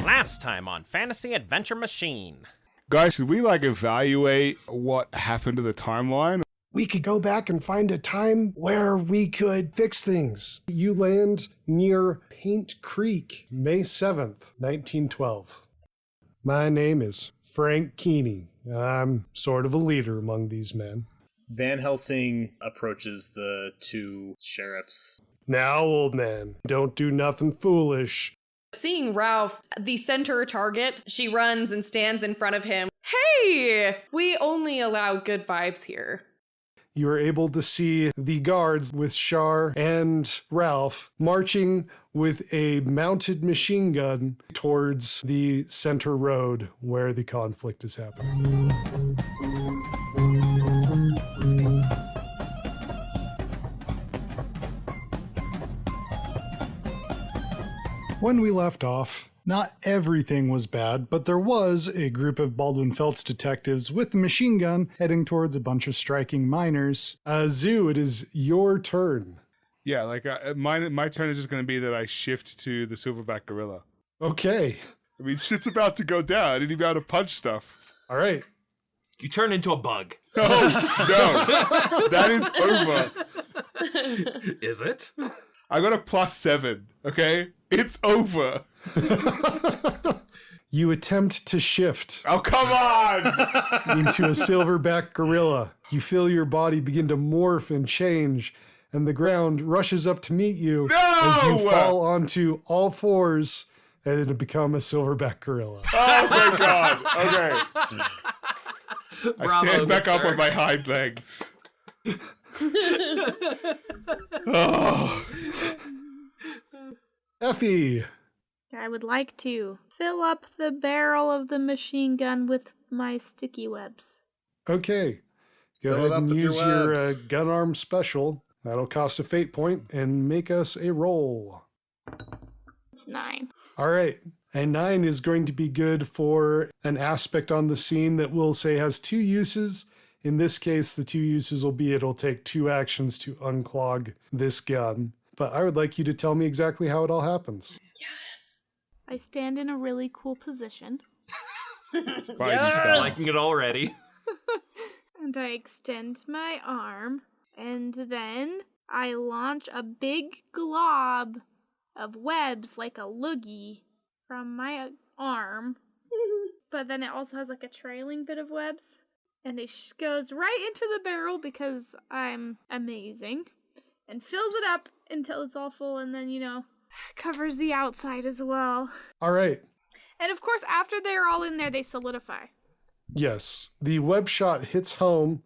Last time on Fantasy Adventure Machine. Guys, should we evaluate what happened to the timeline? We could go back and find a time where we could fix things. You land near Paint Creek, May 7th, 1912. My name is Frank Keeney. I'm sort of a leader among these men. Van Helsing approaches the two sheriffs. Now, old man, don't do nothing foolish. Seeing Ralph, the center target, she runs and stands in front of him. Hey, we only allow good vibes here. You are able to see the guards with Shar and Ralph marching with a mounted machine gun towards the center road where the conflict is happening. When we left off, not everything was bad, but there was a group of Baldwin Feltz detectives with a machine gun heading towards a bunch of striking miners. Zoo, it is your turn. Yeah, my turn is just going to be that I shift to the silverback gorilla. Okay. I mean, shit's about to go down. I didn't even know how to punch stuff. All right. You turn into a bug. Oh, no. That is over. Is it? I got a +7, okay? It's over. You attempt to shift Oh, come on! into a silverback gorilla. You feel your body begin to morph and change, and the ground rushes up to meet you as you fall onto all fours and become a silverback gorilla. Oh, my God. Okay. I stand back up on my hind legs. Oh. Effie. I would like to fill up the barrel of the machine gun with my sticky webs. Okay. Go Fill it ahead up and with your use your webs. gun arm special. That'll cost a fate point and make us a roll. It's 9. All right. And 9 is going to be good for an aspect on the scene that we'll say has 2 uses. In this case, the 2 uses will be it'll take 2 actions to unclog this gun. But I would like you to tell me exactly how it all happens. Yes. I stand in a really cool position. I'm liking it already. And I extend my arm. And then I launch a big glob of webs like a loogie from my arm. But then it also has a trailing bit of webs. And it goes right into the barrel because I'm amazing. And fills it up until it's all full and then, covers the outside as well. All right. And of course, after they're all in there, they solidify. Yes. The web shot hits home.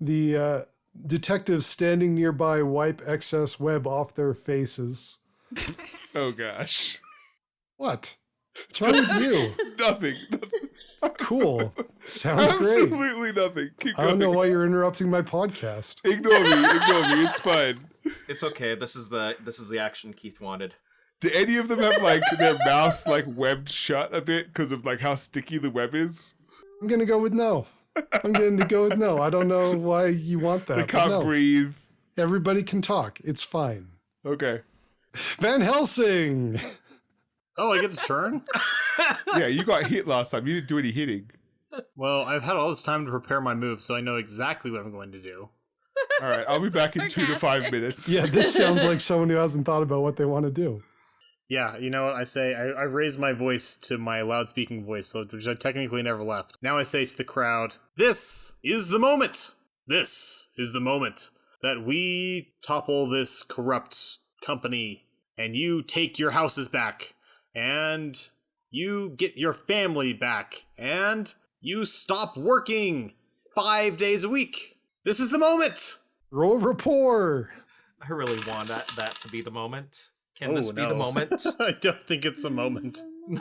The detectives standing nearby wipe excess web off their faces. Oh, gosh. What? What's wrong with you? Nothing. Cool. Sounds great. Absolutely nothing. Keep going. I don't know why you're interrupting my podcast. Ignore me. It's fine. It's okay. This is the action Keith wanted. Do any of them have their mouth webbed shut a bit because of how sticky the web is? I'm going to go with no. I don't know why you want that. They but can't no. breathe. Everybody can talk. It's fine. Okay. Van Helsing! Oh, I get to turn? Yeah, you got hit last time. You didn't do any hitting. Well, I've had all this time to prepare my move, so I know exactly what I'm going to do. All right, I'll be back in 2 to 5 minutes. Yeah, this sounds like someone who hasn't thought about what they want to do. Yeah, you know what I say? I raise my voice to my loud-speaking voice, which I technically never left. Now I say to the crowd, this is the moment! This is the moment that we topple this corrupt company, and you take your houses back, and you get your family back, and you stop working 5 days a week. This is the moment! Roll of rapport! I really want that to be the moment. Can this be the moment? I don't think it's the moment. No!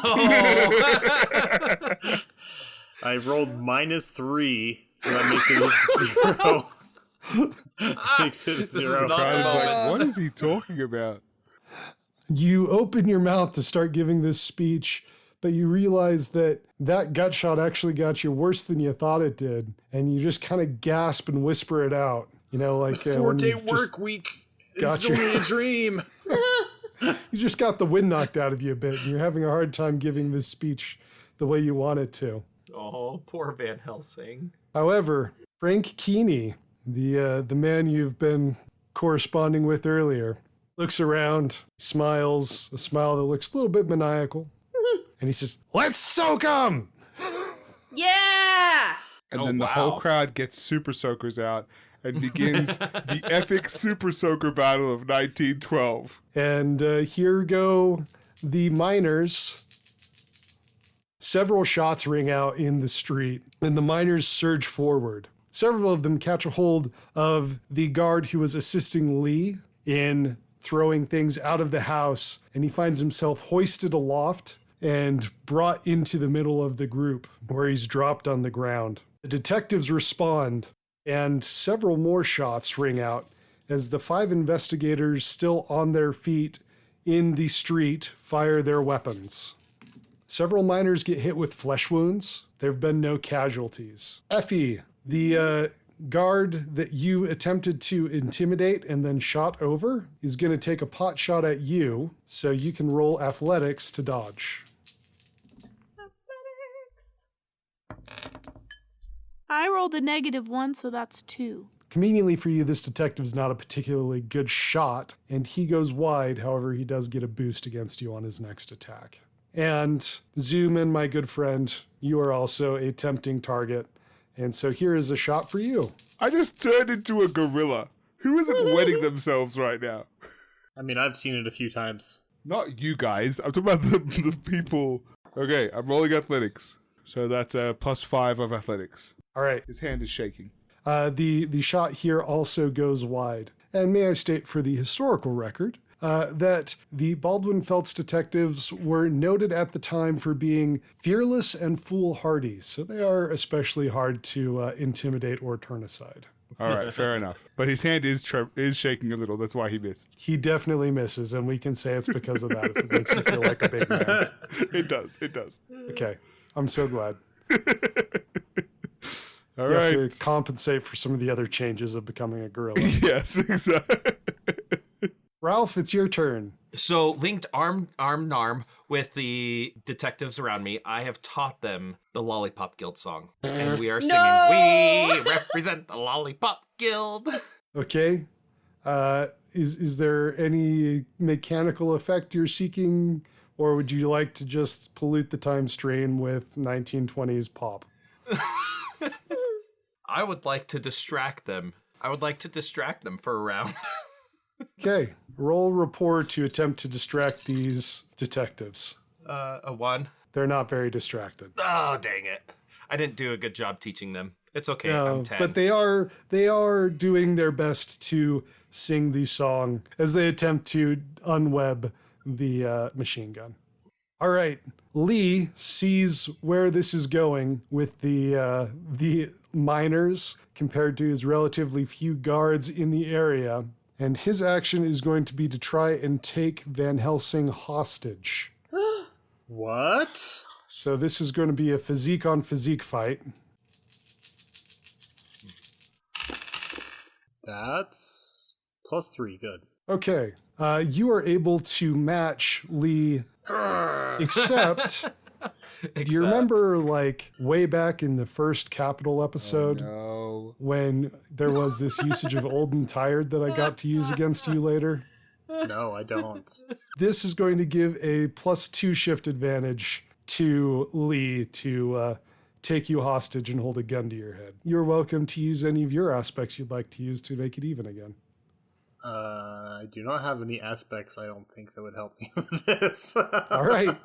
I rolled -3, so that makes it a 0. Makes it a This is 0. not I was the moment. what is he talking about? You open your mouth to start giving this speech, but you realize that gut shot actually got you worse than you thought it did, and you just kind of gasp and whisper it out. The 4-day work week is only a dream. You just got the wind knocked out of you a bit, and you're having a hard time giving this speech the way you want it to. Oh, poor Van Helsing. However, Frank Keeney, the man you've been corresponding with earlier, looks around, smiles, a smile that looks a little bit maniacal, and he says, "Let's soak 'em!" Yeah! And Oh, then the wow. whole crowd gets super soakers out and begins the epic super soaker battle of 1912. And here go the miners. Several shots ring out in the street, and the miners surge forward. Several of them catch a hold of the guard who was assisting Lee in throwing things out of the house, and he finds himself hoisted aloft and brought into the middle of the group, where he's dropped on the ground. The detectives respond, and several more shots ring out as the 5 investigators still on their feet in the street fire their weapons. Several miners get hit with flesh wounds. There have been no casualties. Effie, the guard that you attempted to intimidate and then shot over, is going to take a pot shot at you, so you can roll athletics to dodge. I rolled a -1, so that's 2. Conveniently for you, this detective's not a particularly good shot, and he goes wide. However, he does get a boost against you on his next attack. And Zoomin, my good friend, you are also a tempting target, and so here is a shot for you. I just turned into a gorilla. Who isn't wetting themselves right now? I mean, I've seen it a few times. Not you guys. I'm talking about the people. Okay, I'm rolling athletics. So that's a +5 of athletics. All right. His hand is shaking. The shot here also goes wide. And may I state for the historical record that the Baldwin Feltz Detectives were noted at the time for being fearless and foolhardy, so they are especially hard to intimidate or turn aside. All right, fair enough. But his hand is shaking a little. That's why he missed. He definitely misses, and we can say it's because of that if it makes you feel like a big man. It does. It does. Okay, I'm so glad. All You right. have to compensate for some of the other changes of becoming a gorilla. Yes, exactly. Ralph, it's your turn. So, linked arm in arm with the detectives around me, I have taught them the Lollipop Guild song. And we are singing, "We represent the Lollipop Guild." Okay. Is there any mechanical effect you're seeking, or would you like to just pollute the time strain with 1920s pop? I would like to distract them. I would like to distract them for a round. Okay. Roll rapport to attempt to distract these detectives. A 1. They're not very distracted. Oh, dang it. I didn't do a good job teaching them. It's okay, No, I'm 10. but they are doing their best to sing the song as they attempt to unweb the machine gun. All right, Lee sees where this is going with the miners compared to his relatively few guards in the area, and his action is going to be to try and take Van Helsing hostage. What? So this is going to be a physique on physique fight. That's +3. Good. Okay, you are able to match Lee, except do you remember, like, way back in the first Capital episode No. when there was this usage of old and tired that I got to use against you later? No, I don't. This is going to give a +2 shift advantage to Lee to take you hostage and hold a gun to your head. You're welcome to use any of your aspects you'd like to use to make it even again. I do not have any aspects, I don't think, that would help me with this. All right.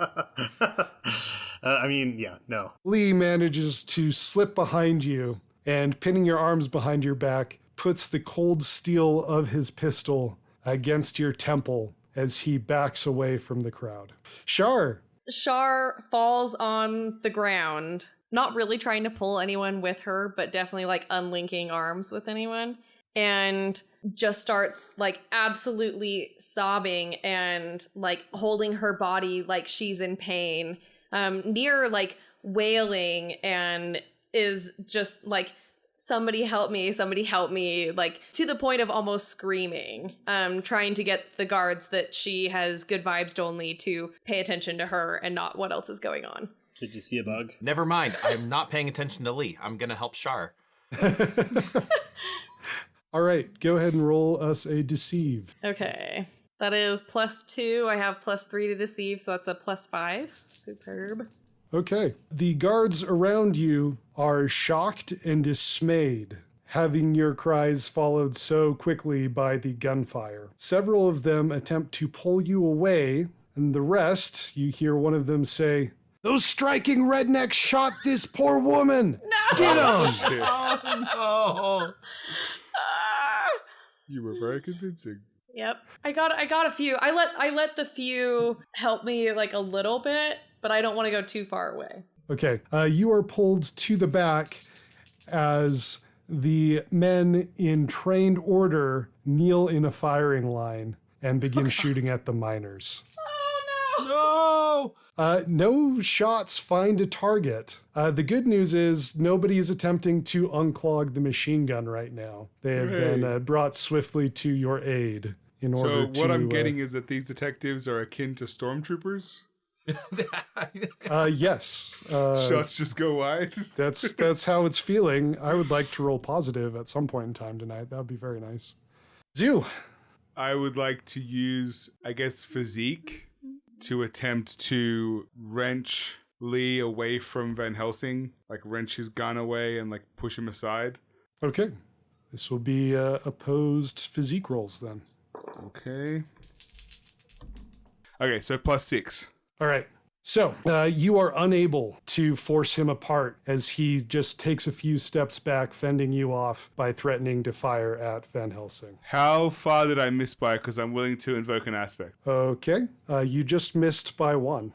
I mean, yeah, no. Lee manages to slip behind you and, pinning your arms behind your back, puts the cold steel of his pistol against your temple as he backs away from the crowd. Shar. Shar falls on the ground, not really trying to pull anyone with her, but definitely like unlinking arms with anyone, and just starts like absolutely sobbing and like holding her body like she's in pain, near like wailing, and is just like somebody help me, like to the point of almost screaming, trying to get the guards that she has good vibes only to pay attention to her and not what else is going on. Did you see a bug? Never mind. I'm not paying attention to Lee. I'm going to help Shar. All right, go ahead and roll us a deceive. Okay. That is +2. I have +3 to deceive, so that's a +5. Superb. Okay. The guards around you are shocked and dismayed, having your cries followed so quickly by the gunfire. Several of them attempt to pull you away, and the rest, you hear one of them say, "Those striking rednecks shot this poor woman! No! Get 'em!" Oh, no. You were very convincing. Yep. I got a few. I let the few help me like a little bit, but I don't want to go too far away. Okay, you are pulled to the back as the men in trained order kneel in a firing line and begin shooting at the miners. No! No shots find a target. The good news is nobody is attempting to unclog the machine gun right now. They have been brought swiftly to your aid in order to... So what I'm getting is that these detectives are akin to stormtroopers? Yes. Shots just go wide? That's how it's feeling. I would like to roll positive at some point in time tonight. That would be very nice. Zoo. I would like to use, I guess, physique to attempt to wrench Lee away from Van Helsing, like wrench his gun away and like push him aside. Okay. This will be opposed physique rolls then. Okay. Okay, so +6. All right. So you are unable to force him apart as he just takes a few steps back, fending you off by threatening to fire at Van Helsing. How far did I miss by? Because I'm willing to invoke an aspect. Okay. You just missed by 1.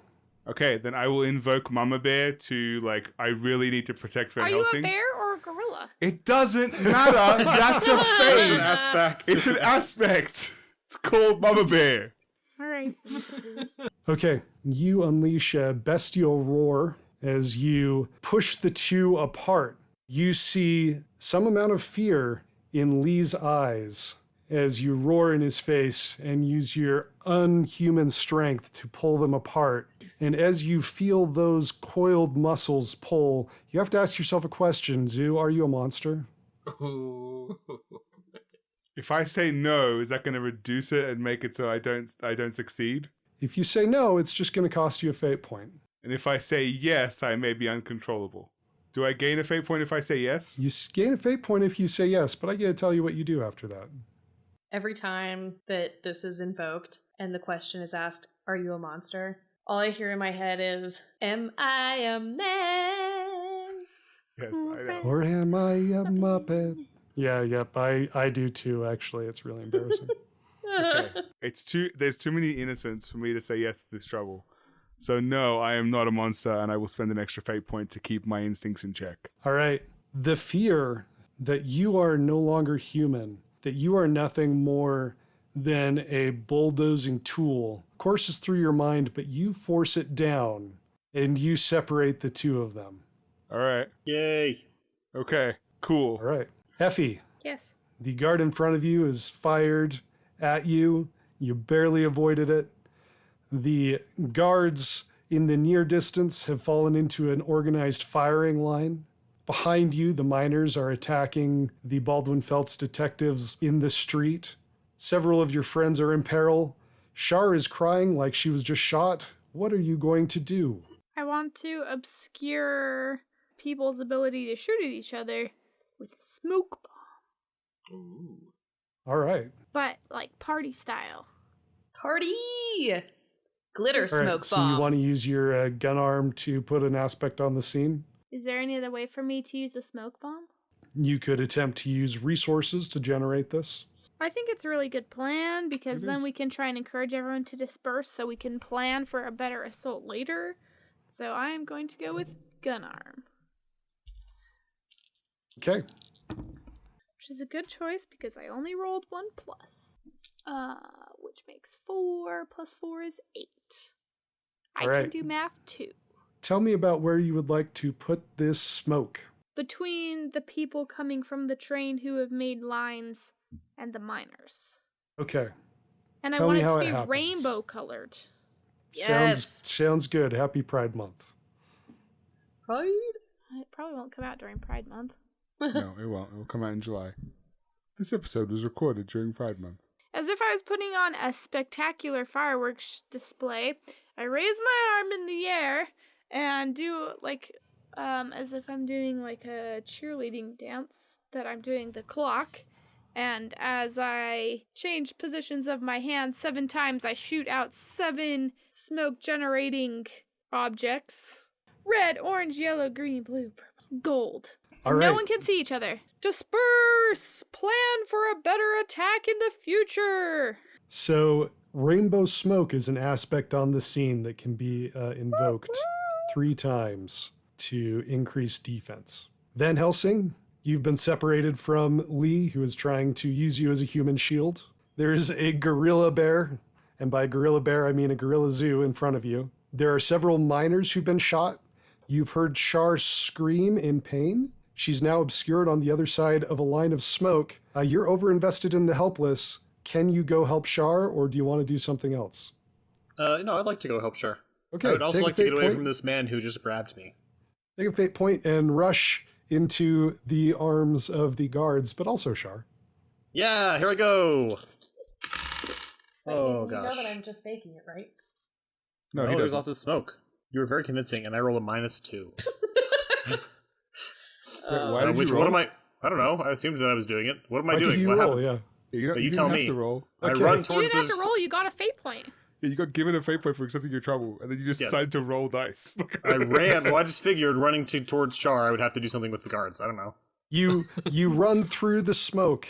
Okay, then I will invoke Mama Bear to, like, I really need to protect Van Are you Helsing. a bear or a gorilla? It doesn't matter. That's a It's phase. an aspect. It's an aspect. It's called Mama Bear. All right. Okay. You unleash a bestial roar as you push the two apart. You see some amount of fear in Lee's eyes as you roar in his face and use your unhuman strength to pull them apart. And as you feel those coiled muscles pull, you have to ask yourself a question. Zoo, are you a monster? If I say no, is that going to reduce it and make it so I don't succeed? If you say no, it's just going to cost you a fate point. And if I say yes, I may be uncontrollable. Do I gain a fate point if I say yes? You gain a fate point if you say yes, but I get to tell you what you do after that. Every time that this is invoked and the question is asked, "Are you a monster?" all I hear in my head is, "Am I a man?" Yes, I know. Or am I a Muppet? Yeah, yep, I do too, actually. It's really embarrassing. Okay. There's too many innocents for me to say yes to this trouble. So no, I am not a monster, and I will spend an extra fate point to keep my instincts in check. All right. The fear that you are no longer human, that you are nothing more than a bulldozing tool, courses through your mind, but you force it down, and you separate the two of them. All right. Yay. Okay. Cool. All right. Effie, Yes. the guard in front of you is fired at you. You barely avoided it. The guards in the near distance have fallen into an organized firing line. Behind you, the miners are attacking the Baldwin Feltz Detectives in the street. Several of your friends are in peril. Shar is crying like she was just shot. What are you going to do? I want to obscure people's ability to shoot at each other with a smoke bomb. Ooh. All right. But like party style. Party! Glitter All right, smoke so bomb. you want to use your gun arm to put an aspect on the scene? Is there any other way for me to use a smoke bomb? You could attempt to use resources to generate this. I think it's a really good plan because It then is. we can try and encourage everyone to disperse so we can plan for a better assault later. So I am going to go with gun arm, Okay. which is a good choice because I only rolled 1+. Which makes 4 plus 4 is 8. I All right. can do math too. Tell me about where you would like to put this smoke. between the people coming from the train who have made lines and the miners. Okay. And Tell I want me it how to it be happens. rainbow colored. Sounds good. Happy Pride Month. Pride? It probably won't come out during Pride Month. No, it won't. It will come out in July. This episode was recorded during Pride Month. As if I was putting on a spectacular fireworks display, I raise my arm in the air and do like, as if I'm doing like a cheerleading dance, that I'm doing the clock. And as I change positions of my hand 7 times, I shoot out 7 smoke-generating objects. Red, orange, yellow, green, blue, purple, gold. All No right. one can see each other. Disperse! Plan for a better attack in the future! So, rainbow smoke is an aspect on the scene that can be invoked 3 times to increase defense. Van Helsing, you've been separated from Lee, who is trying to use you as a human shield. There is a gorilla bear, and by gorilla bear, I mean a gorilla zoo in front of you. There are several miners who've been shot. You've heard Shar scream in pain. She's now obscured on the other side of a line of smoke. You're overinvested in the helpless. Can you go help Shar, or do you want to do something else? No, I'd like to go help Shar. Okay, I would also take a like to get fate away point. from this man who just grabbed me. Take a fate point and rush into the arms of the guards, but also Shar. Yeah, here I go. Oh, You know gosh. that I'm just faking it, right? No, he there's doesn't. lots of smoke. You were very convincing, and I rolled a -2. Why did Which you roll? what am I? I don't know. I assumed that I was doing it. What am I Why doing? did you What roll? happens? Yeah. You, But you didn't tell have me. to roll. I Okay. run You towards didn't have this. to roll, you got a fate point. Yeah, you got given a fate point for accepting your trouble, and then you just Yes. decided to roll dice. I ran. Well, I just figured running towards Char, I would have to do something with the guards. I don't know. You run through the smoke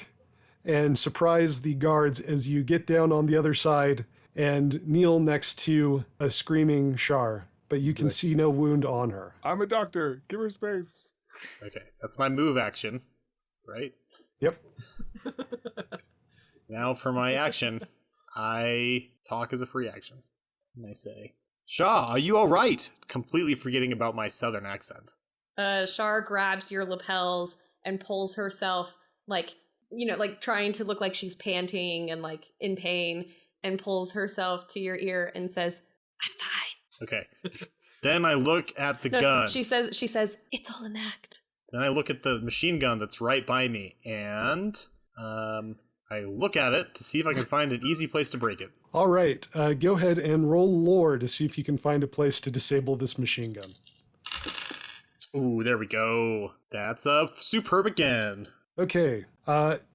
and surprise the guards as you get down on the other side and kneel next to a screaming Shar, but you can see no wound on her. I'm a doctor. Give her space. Okay, that's my move action, right? Yep. Now for my action, I talk as a free action. And I say, Shaw, are you all right? Completely forgetting about my southern accent. Shar grabs your lapels and pulls herself, like trying to look like she's panting and like in pain, and pulls herself to your ear and says, "I'm fine." Okay. Then I look at the gun. She says, "It's all an act." Then I look at the machine gun that's right by me, and I look at it to see if I can find an easy place to break it. All right, go ahead and roll lore to see if you can find a place to disable this machine gun. Ooh, there we go. That's a superb again. Okay,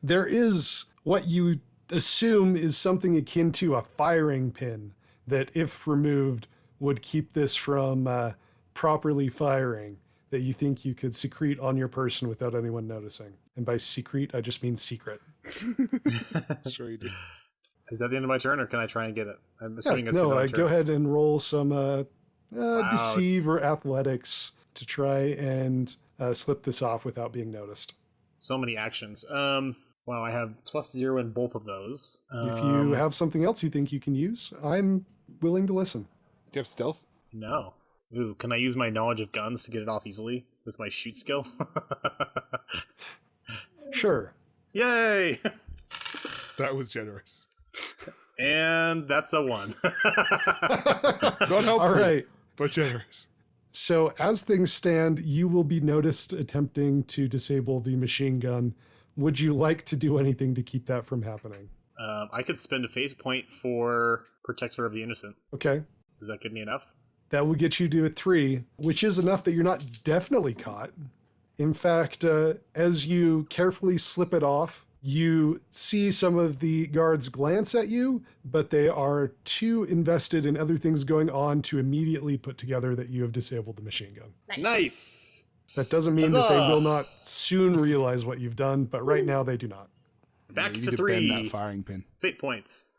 there is what you assume is something akin to a firing pin that, if removed, would keep this from properly firing, that you think you could secrete on your person without anyone noticing. And by secrete, I just mean secret. Sure you do. Is that the end of my turn, or can I try and get it? I'm assuming it's the end No, of my turn. go ahead and roll some deceive or athletics to try and slip this off without being noticed. So many actions. Wow, I have +0 in both of those. If you have something else you think you can use, I'm willing to listen. Do you have stealth? No. Ooh, can I use my knowledge of guns to get it off easily with my shoot skill? Sure. Yay! That was generous. And that's a 1. Not helpful, All right. but generous. So as things stand, you will be noticed attempting to disable the machine gun. Would you like to do anything to keep that from happening? I could spend a phase point for Protector of the Innocent. Okay. Does that give me enough? That will get you to a 3, which is enough that you're not definitely caught. In fact, as you carefully slip it off, you see some of the guards glance at you, but they are too invested in other things going on to immediately put together that you have disabled the machine gun. Nice! That doesn't mean that they Huzzah! will not soon realize what you've done, but right now they do not. Back You to need to bend 3. that firing pin. Fate points.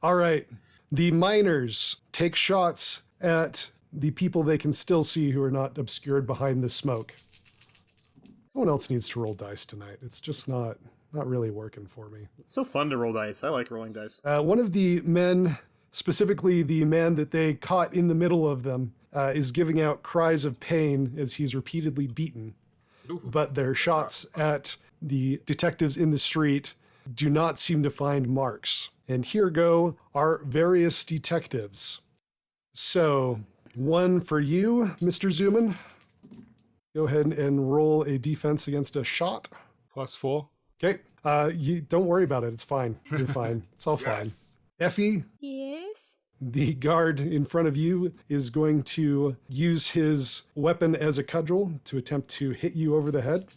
All right. The miners take shots at the people they can still see who are not obscured behind the smoke. No one else needs to roll dice tonight. It's just not really working for me. It's so fun to roll dice. I like rolling dice. One of the men, specifically the man that they caught in the middle of them, is giving out cries of pain as he's repeatedly beaten. But their shots at the detectives in the street do not seem to find marks. And here go our various detectives. So, one for you, Mr. Zuman. Go ahead and roll a defense against a shot. +4. Okay. You don't worry about it. It's fine. You're fine. It's all fine. Effie, Yes? the guard in front of you is going to use his weapon as a cudgel to attempt to hit you over the head.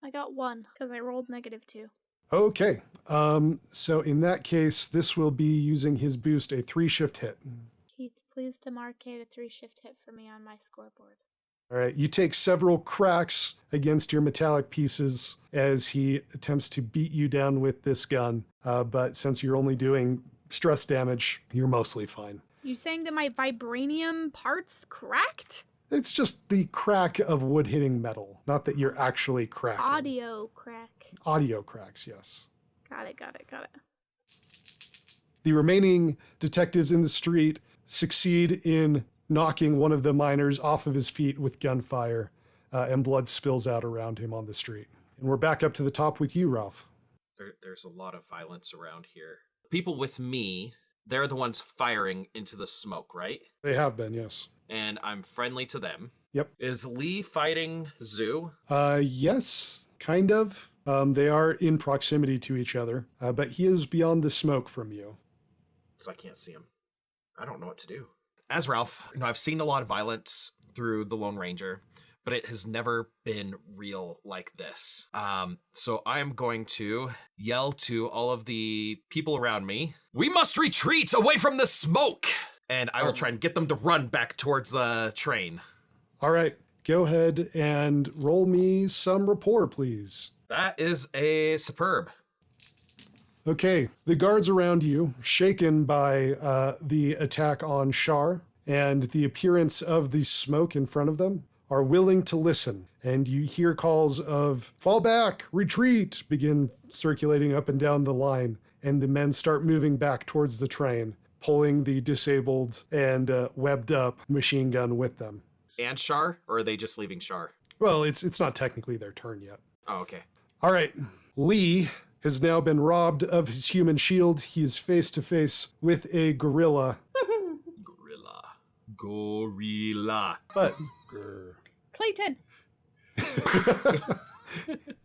I got 1 because I rolled -2. Okay. So in that case, this will be using his boost, a 3-shift hit. Keith, please demarcate a 3-shift hit for me on my scoreboard. All right. You take several cracks against your metallic pieces as he attempts to beat you down with this gun. But since you're only doing stress damage, you're mostly fine. You saying that my vibranium parts cracked? It's just the crack of wood hitting metal, not that you're actually cracking. Audio crack. Audio cracks, yes. Got it. The remaining detectives in the street succeed in knocking one of the miners off of his feet with gunfire, and blood spills out around him on the street. And we're back up to the top with you, Ralph. There's a lot of violence around here. People with me, they're the ones firing into the smoke, right? They have been, yes. And I'm friendly to them. Yep. Is Lee fighting Zoo? Yes, kind of. They are in proximity to each other, but he is beyond the smoke from you. So I can't see him. I don't know what to do. As Ralph, I've seen a lot of violence through the Lone Ranger, but it has never been real like this. So I am going to yell to all of the people around me, "We must retreat away from the smoke!" And I will try and get them to run back towards the train. All right, go ahead and roll me some rapport, please. That is a superb. Okay, the guards around you, shaken by the attack on Shar and the appearance of the smoke in front of them, are willing to listen. And you hear calls of "fall back, retreat," begin circulating up and down the line. And the men start moving back towards the train, pulling the disabled and webbed up machine gun with them. And Shar? Or are they just leaving Shar? Well, it's not technically their turn yet. Oh, okay. All right, Lee has now been robbed of his human shield. He is face to face with a gorilla. Gorilla. But Clayton!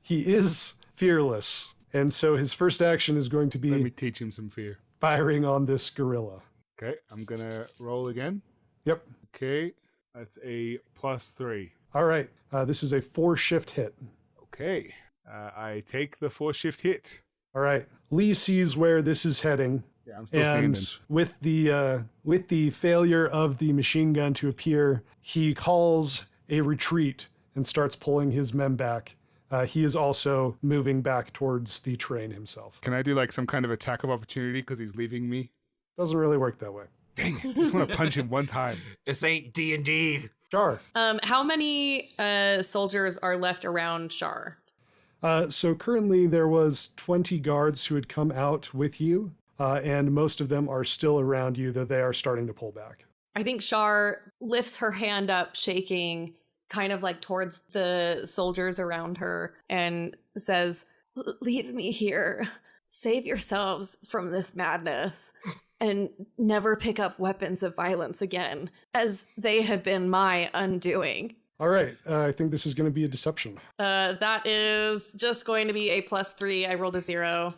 he is fearless. And so his first action is going to Let me be teach him some fear. firing on this gorilla. Okay, I'm gonna roll again. Yep. Okay, that's a +3. All right. This is a 4-shift hit. Okay, I take the 4-shift hit. All right. Lee sees where this is heading. Yeah, I'm still And standing. with the failure of the machine gun to appear, he calls a retreat and starts pulling his men back. He is also moving back towards the train himself. Can I do like some kind of attack of opportunity because he's leaving me? Doesn't really work that way. Dang it, just want to punch him one time. This ain't D&D. Shar. How many soldiers are left around Shar? So currently there was 20 guards who had come out with you, and most of them are still around you, though they are starting to pull back. I think Shar lifts her hand up, shaking, kind of like towards the soldiers around her, and says, "Leave me here. Save yourselves from this madness, and never pick up weapons of violence again, as they have been my undoing." All right, I think this is going to be a deception. That is just going to be a +3. I rolled a 0.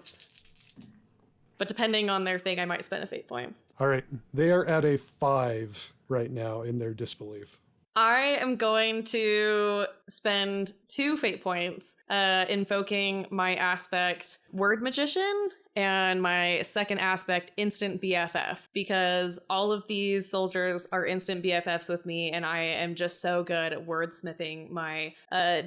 But depending on their thing, I might spend a fate point. All right, they are at a 5 right now in their disbelief. I am going to spend 2 fate points invoking my aspect Word Magician and my second aspect Instant BFF, because all of these soldiers are instant BFFs with me, and I am just so good at wordsmithing my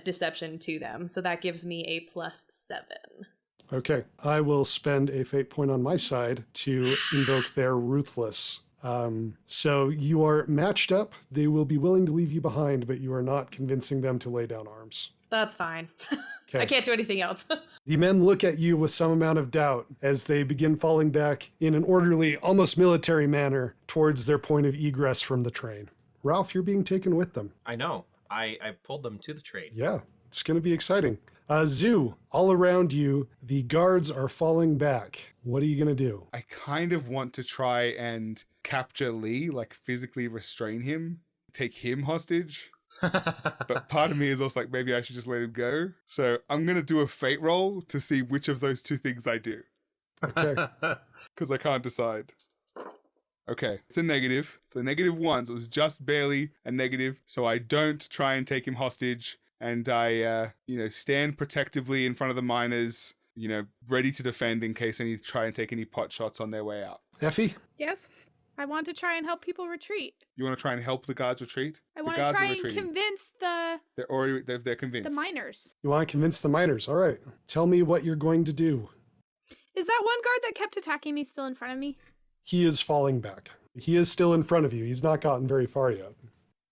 deception to them. So that gives me a +7. Okay, I will spend a fate point on my side to invoke their Ruthless. So you are matched up. They will be willing to leave you behind, but you are not convincing them to lay down arms. That's fine. Okay. I can't do anything else. The men look at you with some amount of doubt as they begin falling back in an orderly, almost military manner towards their point of egress from the train. Ralph, you're being taken with them. I know. I pulled them to the train. Yeah, it's going to be exciting. Zoo, all around you, the guards are falling back. What are you going to do? I kind of want to try and capture Lee, like physically restrain him, take him hostage. But part of me is also like, maybe I should just let him go. So I'm going to do a fate roll to see which of those two things I do. Okay. Because I can't decide. Okay, it's a negative. It's a -1, so it was just barely a negative. So I don't try and take him hostage. And I, stand protectively in front of the miners, ready to defend in case any try and take any pot shots on their way out. Effie? Yes. I want to try and help people retreat. You want to try and help the guards retreat? I want to try and convince They're convinced. the miners. You want to convince the miners? All right. Tell me what you're going to do. Is that one guard that kept attacking me still in front of me? He is falling back. He is still in front of you. He's not gotten very far yet.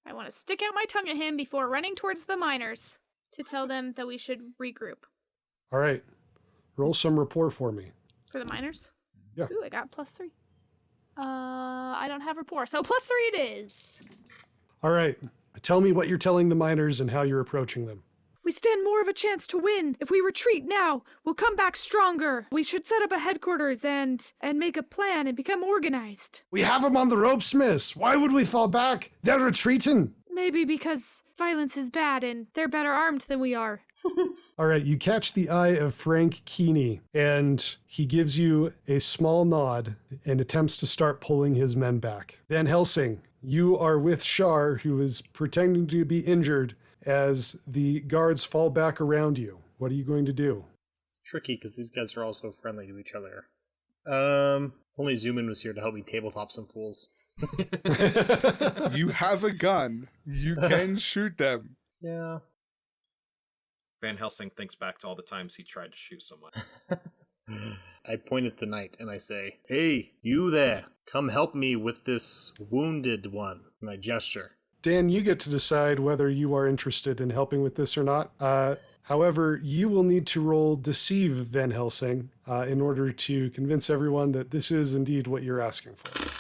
I want to stick out my tongue at him before running towards the miners to tell them that we should regroup. All right. Roll some rapport for me. For the miners? Yeah. Ooh, I got +3. I don't have rapport, so +3 it is. All right. Tell me what you're telling the miners and how you're approaching them. We stand more of a chance to win. If we retreat now, we'll come back stronger. We should set up a headquarters and make a plan and become organized. We have them on the ropes, miss. Why would we fall back? They're retreating. Maybe because violence is bad and they're better armed than we are. All right, you catch the eye of Frank Keeney, and he gives you a small nod and attempts to start pulling his men back. Van Helsing, you are with Shar, who is pretending to be injured as the guards fall back around you. What are you going to do? It's tricky because these guys are all so friendly to each other. If only Zoomin was here to help me tabletop some fools. You have a gun. You can shoot them. Yeah. Van Helsing thinks back to all the times he tried to shoot someone. I point at the knight and I say, "Hey, you there, come help me with this wounded one." And I gesture. Dan, you get to decide whether you are interested in helping with this or not. However, you will need to roll Deceive Van Helsing in order to convince everyone that this is indeed what you're asking for.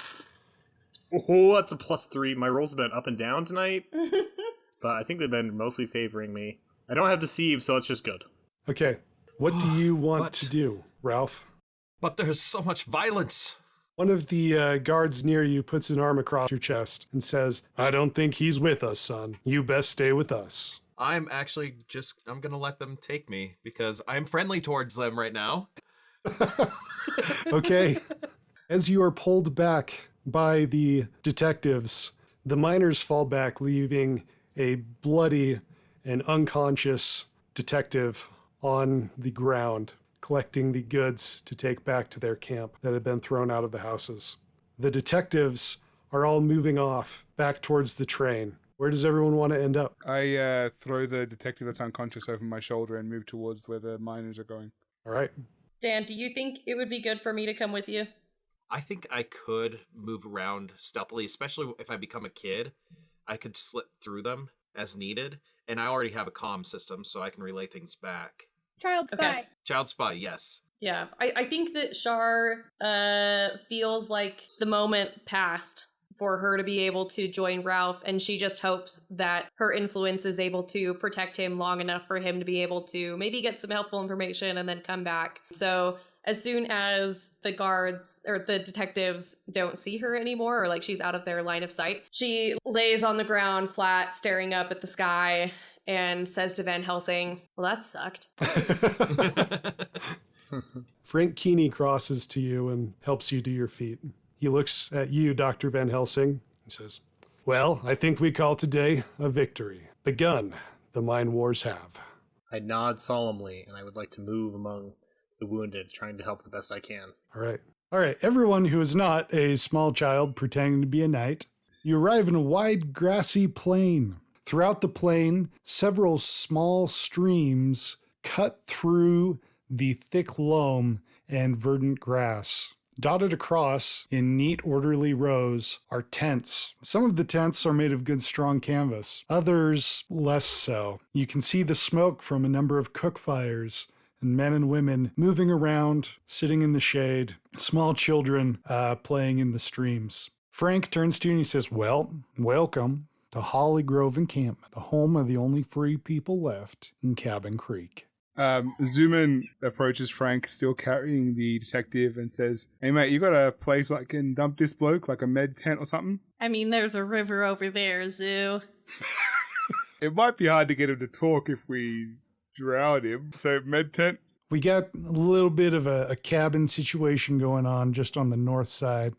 Oh, that's a +3. My rolls have been up and down tonight, but I think they've been mostly favoring me. I don't have Deceive, so it's just good. Okay. What do you want to do, Ralph? But there's so much violence. One of the guards near you puts an arm across your chest and says, "I don't think he's with us, son. You best stay with us." I'm actually I'm going to let them take me because I'm friendly towards them right now. Okay. As you are pulled back by the detectives, the miners fall back, leaving a bloody and unconscious detective on the ground, collecting the goods to take back to their camp that had been thrown out of the houses. The detectives are all moving off back towards the train. Where does everyone want to end up? I throw the detective that's unconscious over my shoulder and move towards where the miners are going. All right. Dan, do you think it would be good for me to come with you? I think I could move around stealthily, especially if I become a kid. I could slip through them as needed, and I already have a comm system, so I can relay things back. Child spy. Okay. Child spy, yes. Yeah, I think that Shar feels like the moment passed for her to be able to join Ralph, and she just hopes that her influence is able to protect him long enough for him to be able to maybe get some helpful information and then come back. So as soon as the guards or the detectives don't see her anymore, or like she's out of their line of sight, she lays on the ground flat, staring up at the sky, and says to Van Helsing, "Well, that sucked." Frank Keeney crosses to you and helps you to your feet. He looks at you, Dr. Van Helsing, and says, "Well, I think we call today a victory. Begun, the mine wars have." I nod solemnly, and I would like to move among the wounded, trying to help the best I can. All right, everyone who is not a small child pretending to be a knight, you arrive in a wide grassy plain. Throughout the plain, several small streams cut through the thick loam and verdant grass. Dotted across in neat, orderly rows are tents. Some of the tents are made of good, strong canvas. Others, less so. You can see the smoke from a number of cook fires and men and women moving around, sitting in the shade, small children playing in the streams. Frank turns to you and he says, well, welcome to Holly Grove Encampment, the home of the only free people left in Cabin Creek. Zuman approaches Frank, still carrying the detective, and says, hey mate, you got a place I can dump this bloke, like a med tent or something? I mean, there's a river over there, Zoo. It might be hard to get him to talk if we drown him. So med tent? We got a little bit of a cabin situation going on just on the north side,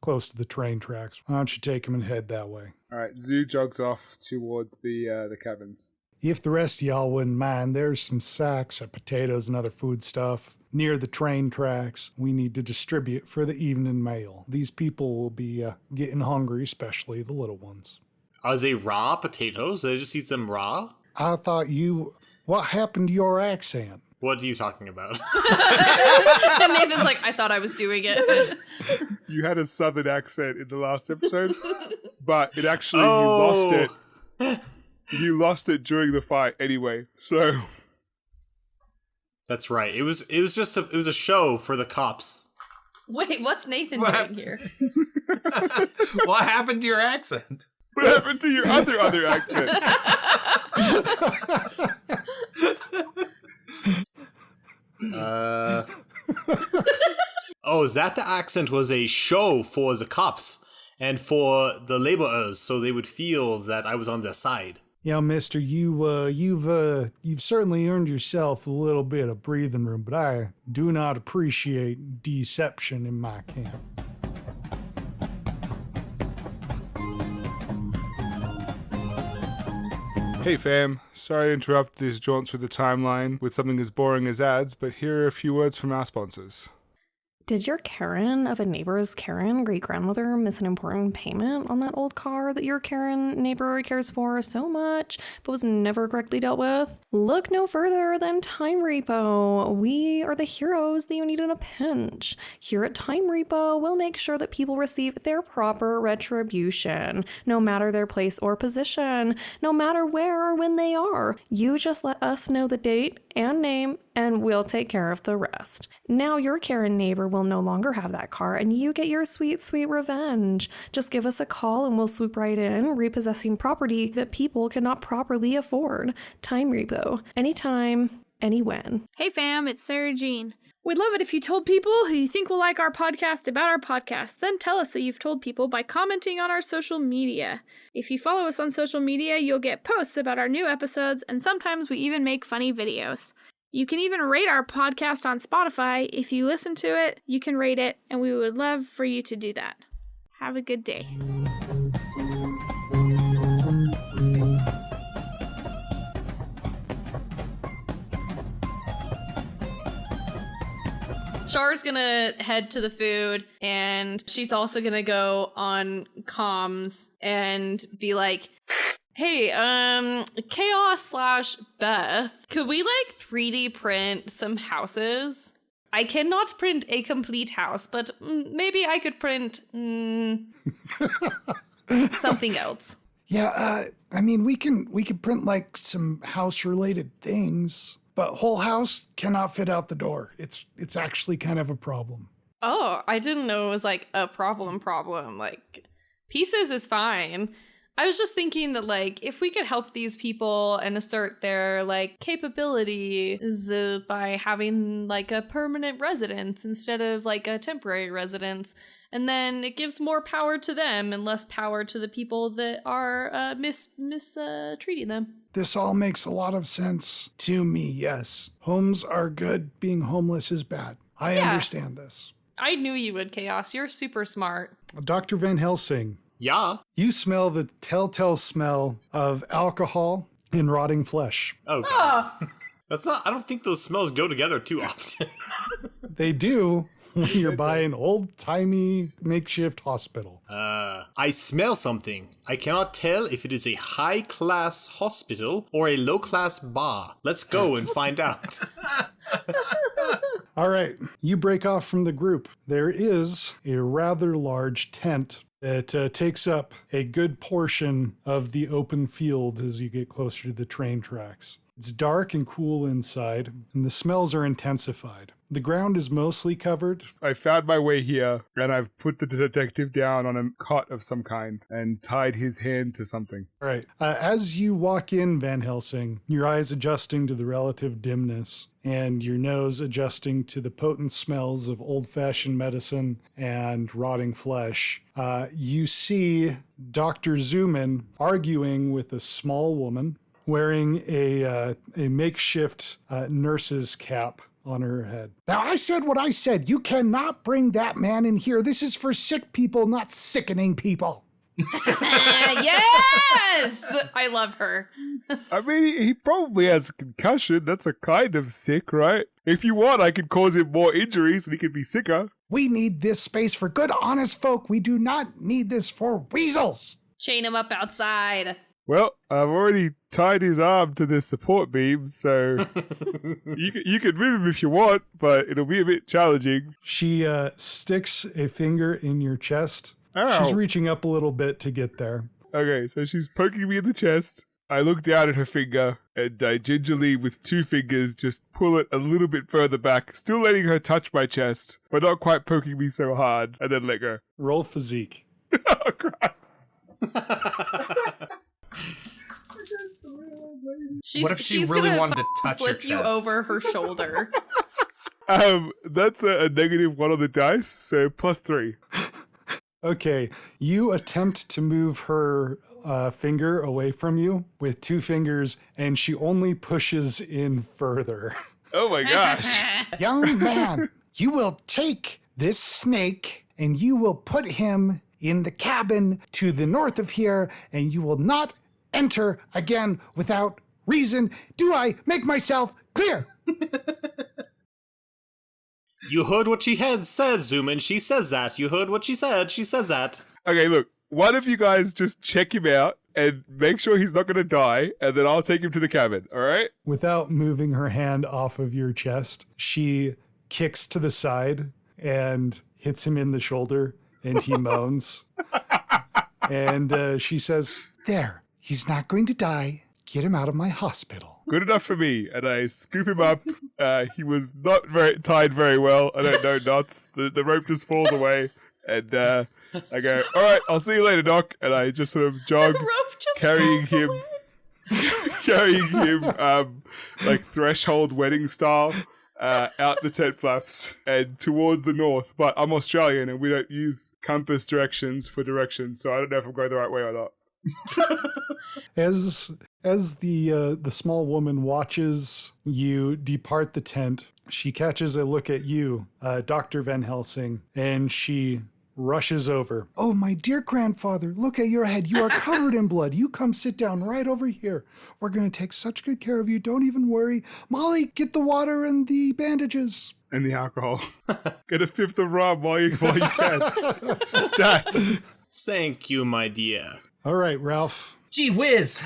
close to the train tracks. Why don't you take him and head that way? All right, Zoo jogs off towards the cabins. If the rest of y'all wouldn't mind, there's some sacks of potatoes and other food stuff near the train tracks we need to distribute for the evening mail. These people will be getting hungry, especially the little ones. Are they raw potatoes? Did I just eat them raw? I thought what happened to your accent? What are you talking about? And Nathan's like, I thought I was doing it. You had a southern accent in the last episode, but it actually, you lost it. You lost it during the fight anyway, so... That's right. It was a show for the cops. Wait, what's Nathan doing here? What happened to your accent? What happened to your other accent? Oh, that the accent was a show for the cops and for the laborers, so they would feel that I was on their side. Yeah, mister, you've certainly earned yourself a little bit of breathing room, but I do not appreciate deception in my camp. Hey fam, sorry to interrupt these jaunts through the timeline with something as boring as ads, but here are a few words from our sponsors. Did your Karen of a neighbor's Karen great-grandmother miss an important payment on that old car that your Karen neighbor cares for so much but was never correctly dealt with? Look no further than Time Repo. We are the heroes that you need in a pinch. Here at Time Repo, we'll make sure that people receive their proper retribution, no matter their place or position, no matter where or when they are. You just let us know the date and name, and we'll take care of the rest. Now your Karen neighbor will no longer have that car, and you get your sweet, sweet revenge. Just give us a call and we'll swoop right in, repossessing property that people cannot properly afford. Time Repo. Anytime, anywhen. Hey fam, it's Sarah Jean. We'd love it if you told people who you think will like our podcast about our podcast. Then tell us that you've told people by commenting on our social media. If you follow us on social media, you'll get posts about our new episodes, and sometimes we even make funny videos. You can even rate our podcast on Spotify. If you listen to it, you can rate it, and we would love for you to do that. Have a good day. Char's gonna head to the food, and she's also gonna go on comms and be like, hey, Chaos/Beth, could we like 3D print some houses? I cannot print a complete house, but maybe I could print something else. Yeah, I mean, we can print like some house-related things, but whole house cannot fit out the door. It's actually kind of a problem. Oh, I didn't know it was like a problem. Like, pieces is fine. I was just thinking that, like, if we could help these people and assert their, like, capabilities by having, like, a permanent residence instead of, like, a temporary residence, and then it gives more power to them and less power to the people that are mistreating them. This all makes a lot of sense to me, yes. Homes are good, being homeless is bad. I understand this. I knew you would, Chaos. You're super smart. Dr. Van Helsing. Yeah. You smell the telltale smell of alcohol and rotting flesh. Oh, God. That's not, I don't think those smells go together too often. They do when you're by an old-timey makeshift hospital. I smell something. I cannot tell if it is a high-class hospital or a low-class bar. Let's go and find out. All right, you break off from the group. There is a rather large tent that takes up a good portion of the open field as you get closer to the train tracks. It's dark and cool inside, and the smells are intensified. The ground is mostly covered. I found my way here, and I've put the detective down on a cot of some kind and tied his hand to something. All right. As you walk in, Van Helsing, your eyes adjusting to the relative dimness and your nose adjusting to the potent smells of old-fashioned medicine and rotting flesh, you see Dr. Zuman arguing with a small woman wearing a makeshift nurse's cap on her head. Now, I said what I said. You cannot bring that man in here. This is for sick people, not sickening people. Yes! I love her. I mean, he probably has a concussion. That's a kind of sick, right? If you want, I could cause him more injuries and he could be sicker. We need this space for good, honest folk. We do not need this for weasels. Chain him up outside. Well, I've already tied his arm to this support beam, so you can move him if you want, but it'll be a bit challenging. She sticks a finger in your chest. Ow. She's reaching up a little bit to get there. Okay, so she's poking me in the chest. I look down at her finger, and I gingerly, with 2 fingers, just pull it a little bit further back, still letting her touch my chest, but not quite poking me so hard, and then let go. Roll physique. Oh, crap. What if she really gonna wanted to touch your flip you chest? over her shoulder. That's a -1 on the dice, so +3. Okay, you attempt to move her finger away from you with 2 fingers, and she only pushes in further. Oh my gosh. Young man, you will take this snake and you will put him in the cabin to the north of here, and you will not enter again without reason. Do I make myself clear? You heard what she had said, Zuman. She says that. You heard what she said. She says that. Okay, look, one of you guys just check him out and make sure he's not going to die, and then I'll take him to the cabin, all right? Without moving her hand off of your chest, she kicks to the side and hits him in the shoulder, and he moans. And she says, There, he's not going to die. Get him out of my hospital. Good enough for me. And I scoop him up. He was not tied very well. I don't know knots. The rope just falls away. And I go, all right, I'll see you later, Doc. And I just sort of jog, The rope just carrying falls him, away. carrying him like threshold wedding style out the tent flaps and towards the north. But I'm Australian and we don't use compass directions for directions. So I don't know if I'm going the right way or not. As the small woman watches you depart the tent, she catches a look at you, Dr. Van Helsing, and she rushes over. Oh, my dear grandfather, look at your head. You are covered in blood. You come sit down right over here. We're going to take such good care of you. Don't even worry. Molly, get the water and the bandages. And the alcohol. Get a 5th of rum while you can. Stat. Thank you, my dear. All right, Ralph. Gee whiz!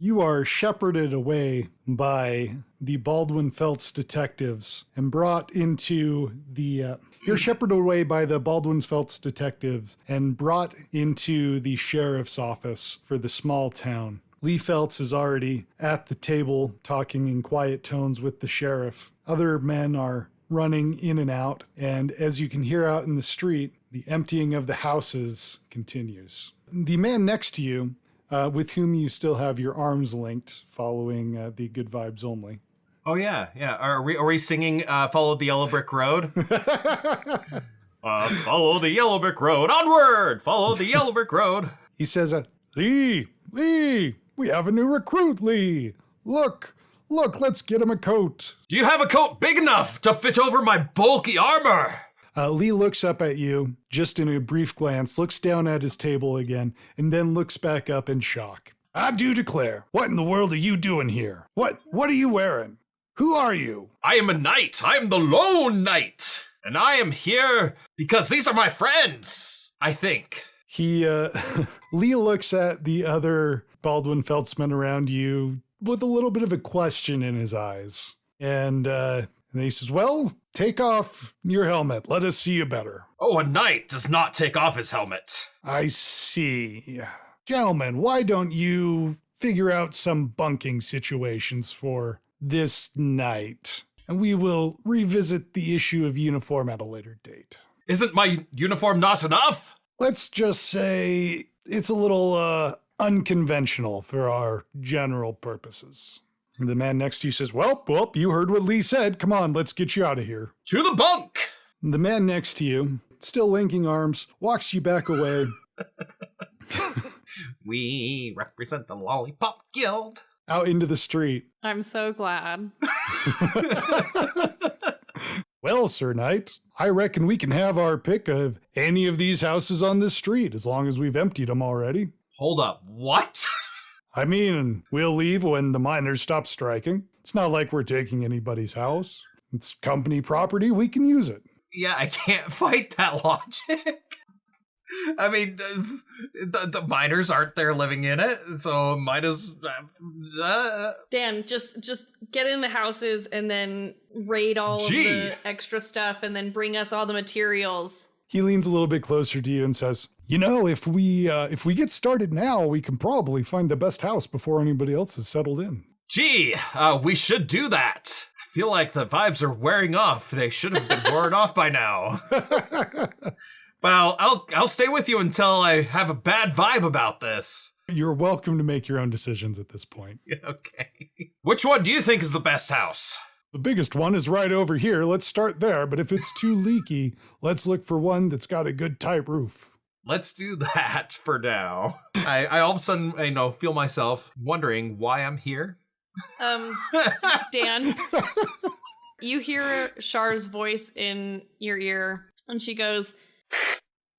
You are shepherded away by the Baldwin Feltz Detectives and brought into the... You're shepherded away by the Baldwin Feltz Detectives and brought into the sheriff's office for the small town. Lee Feltz is already at the table talking in quiet tones with the sheriff. Other men are running in and out, and as you can hear out in the street, the emptying of the houses continues. The man next to you, with whom you still have your arms linked, following the good vibes only. Oh yeah. Are we singing "Follow the Yellow Brick Road"? Follow the yellow brick road, onward! Follow the yellow brick road. He says, Lee, we have a new recruit, Lee. Look, let's get him a coat. Do you have a coat big enough to fit over my bulky armor? Lee looks up at you, just in a brief glance, looks down at his table again, and then looks back up in shock. I do declare, what in the world are you doing here? What are you wearing? Who are you? I am a knight. I am the lone knight. And I am here because these are my friends, I think. Lee looks at the other Baldwin Feltzmen around you with a little bit of a question in his eyes. And he says, well, take off your helmet. Let us see you better. Oh, a knight does not take off his helmet. I see. Gentlemen, why don't you figure out some bunking situations for this night. And we will revisit the issue of uniform at a later date. Isn't my uniform not enough? Let's just say it's a little unconventional for our general purposes. And the man next to you says, well, you heard what Lee said. Come on, let's get you out of here. To the bunk! And the man next to you, still linking arms, walks you back away. We represent the Lollipop Guild. Out into the street. I'm so glad. Well, Sir Knight, I reckon we can have our pick of any of these houses on this street as long as we've emptied them already. Hold up, what? I mean, we'll leave when the miners stop striking. It's not like we're taking anybody's house. It's company property, we can use it. Yeah, I can't fight that logic. I mean, the miners aren't there living in it, so might as... Dan, just get in the houses and then raid all of the extra stuff and then bring us all the materials. He leans a little bit closer to you and says, you know, if we get started now, we can probably find the best house before anybody else has settled in. Gee, we should do that. I feel like the vibes are wearing off. They should have been worn off by now. But I'll stay with you until I have a bad vibe about this. You're welcome to make your own decisions at this point. Okay. Which one do you think is the best house? The biggest one is right over here. Let's start there. But if it's too leaky, let's look for one that's got a good tight roof. Let's do that for now. I all of a sudden, feel myself wondering why I'm here. Dan, you hear Char's voice in your ear, and she goes,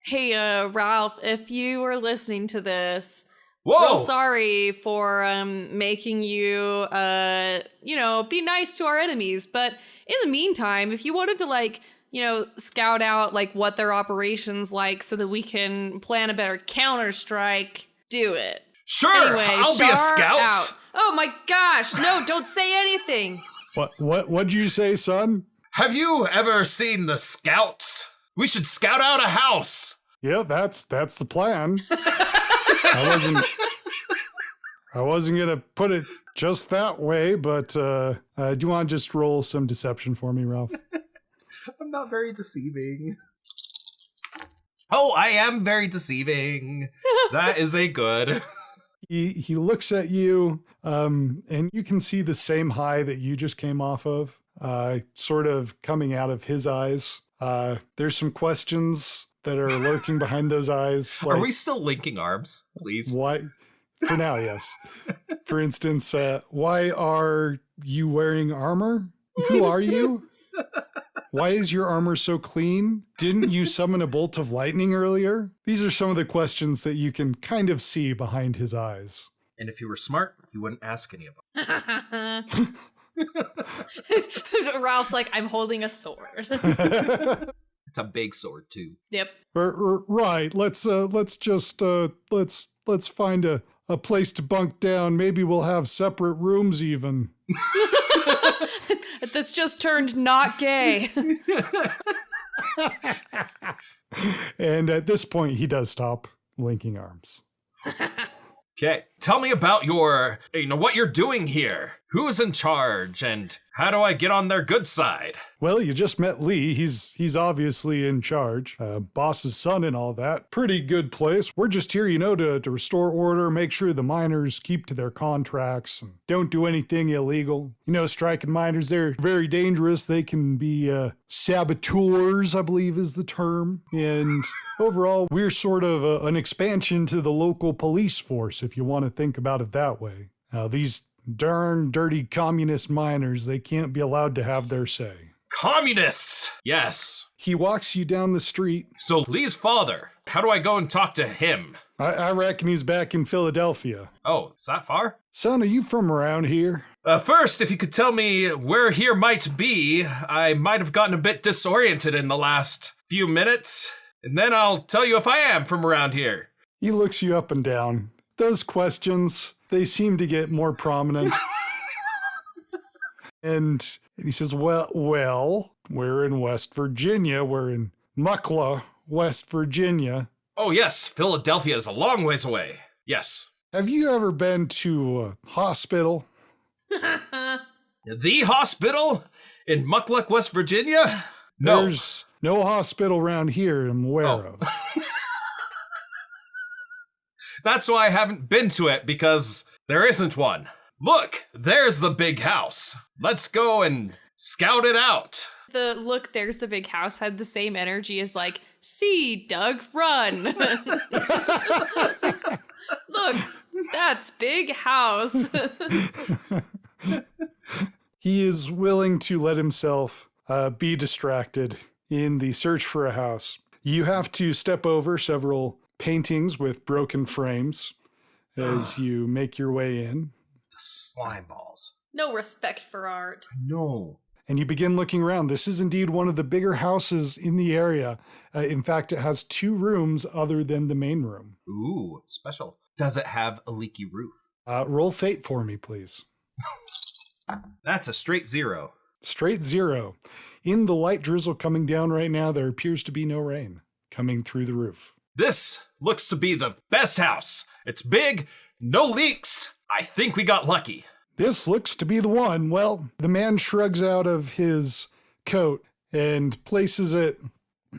hey, Ralph, if you were listening to this, real sorry for making you, be nice to our enemies. But in the meantime, if you wanted to, scout out, what their operations like so that we can plan a better counter-strike, do it. Sure, anyway, I'll be a scout. Out. Oh my gosh, no, don't say anything. What'd you say, son? Have you ever seen the Scouts? We should scout out a house. Yeah, that's the plan. I wasn't gonna put it just that way, but do you want to just roll some deception for me, Ralph? I'm not very deceiving. Oh, I am very deceiving. That is a good. He looks at you, and you can see the same high that you just came off of, sort of coming out of his eyes. There's some questions that are lurking behind those eyes. Are we still linking arms, please? Why? For now, yes. For instance, why are you wearing armor? Who are you? Why is your armor so clean? Didn't you summon a bolt of lightning earlier? These are some of the questions that you can kind of see behind his eyes. And if you were smart, you wouldn't ask any of them. Ralph's like, I'm holding a sword. It's a big sword too. Yep. Right. Let's find a place to bunk down. Maybe we'll have separate rooms even. That's just turned not gay. And at this point, he does stop linking arms. Okay, tell me about what you're doing here. Who's in charge, and how do I get on their good side? Well, you just met Lee. He's obviously in charge. Boss's son and all that. Pretty good place. We're just here, to restore order, make sure the miners keep to their contracts, and don't do anything illegal. Striking miners, they're very dangerous. They can be saboteurs, I believe is the term. And overall, we're sort of an expansion to the local police force, if you want to think about it that way. These darn dirty communist miners, they can't be allowed to have their say. Communists! Yes. He walks you down the street. So Lee's father, how do I go and talk to him? I reckon he's back in Philadelphia. Oh, is that far? Son, are you from around here? First, if you could tell me where here might be, I might have gotten a bit disoriented in the last few minutes, and then I'll tell you if I am from around here. He looks you up and down. Those questions, they seem to get more prominent. And he says, well, we're in West Virginia. We're in Muckla, West Virginia. Oh, yes. Philadelphia is a long ways away. Yes. Have you ever been to a hospital? The hospital in Muckluck, West Virginia? No. There's no hospital around here I'm aware Oh. of. That's why I haven't been to it, because there isn't one. Look, there's the big house. Let's go and scout it out. The look, there's the big house had the same energy as like, see, Doug, run. Look, that's big house. He is willing to let himself be distracted in the search for a house. You have to step over several paintings with broken frames as you make your way in. Slime balls. No respect for art. No. And you begin looking around. This is indeed one of the bigger houses in the area. In fact, it has 2 rooms other than the main room. Ooh, special. Does it have a leaky roof? Roll fate for me, please. That's a straight 0. Straight 0. In the light drizzle coming down right now, there appears to be no rain coming through the roof. This looks to be the best house. It's big, no leaks. I think we got lucky. This looks to be the one. Well, the man shrugs out of his coat and places it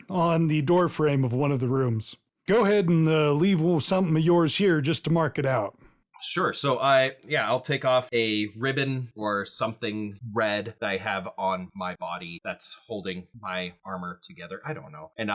on the door frame of one of the rooms. Go ahead and leave something of yours here just to mark it out. Sure. So I'll take off a ribbon or something red that I have on my body that's holding my armor together. I don't know. And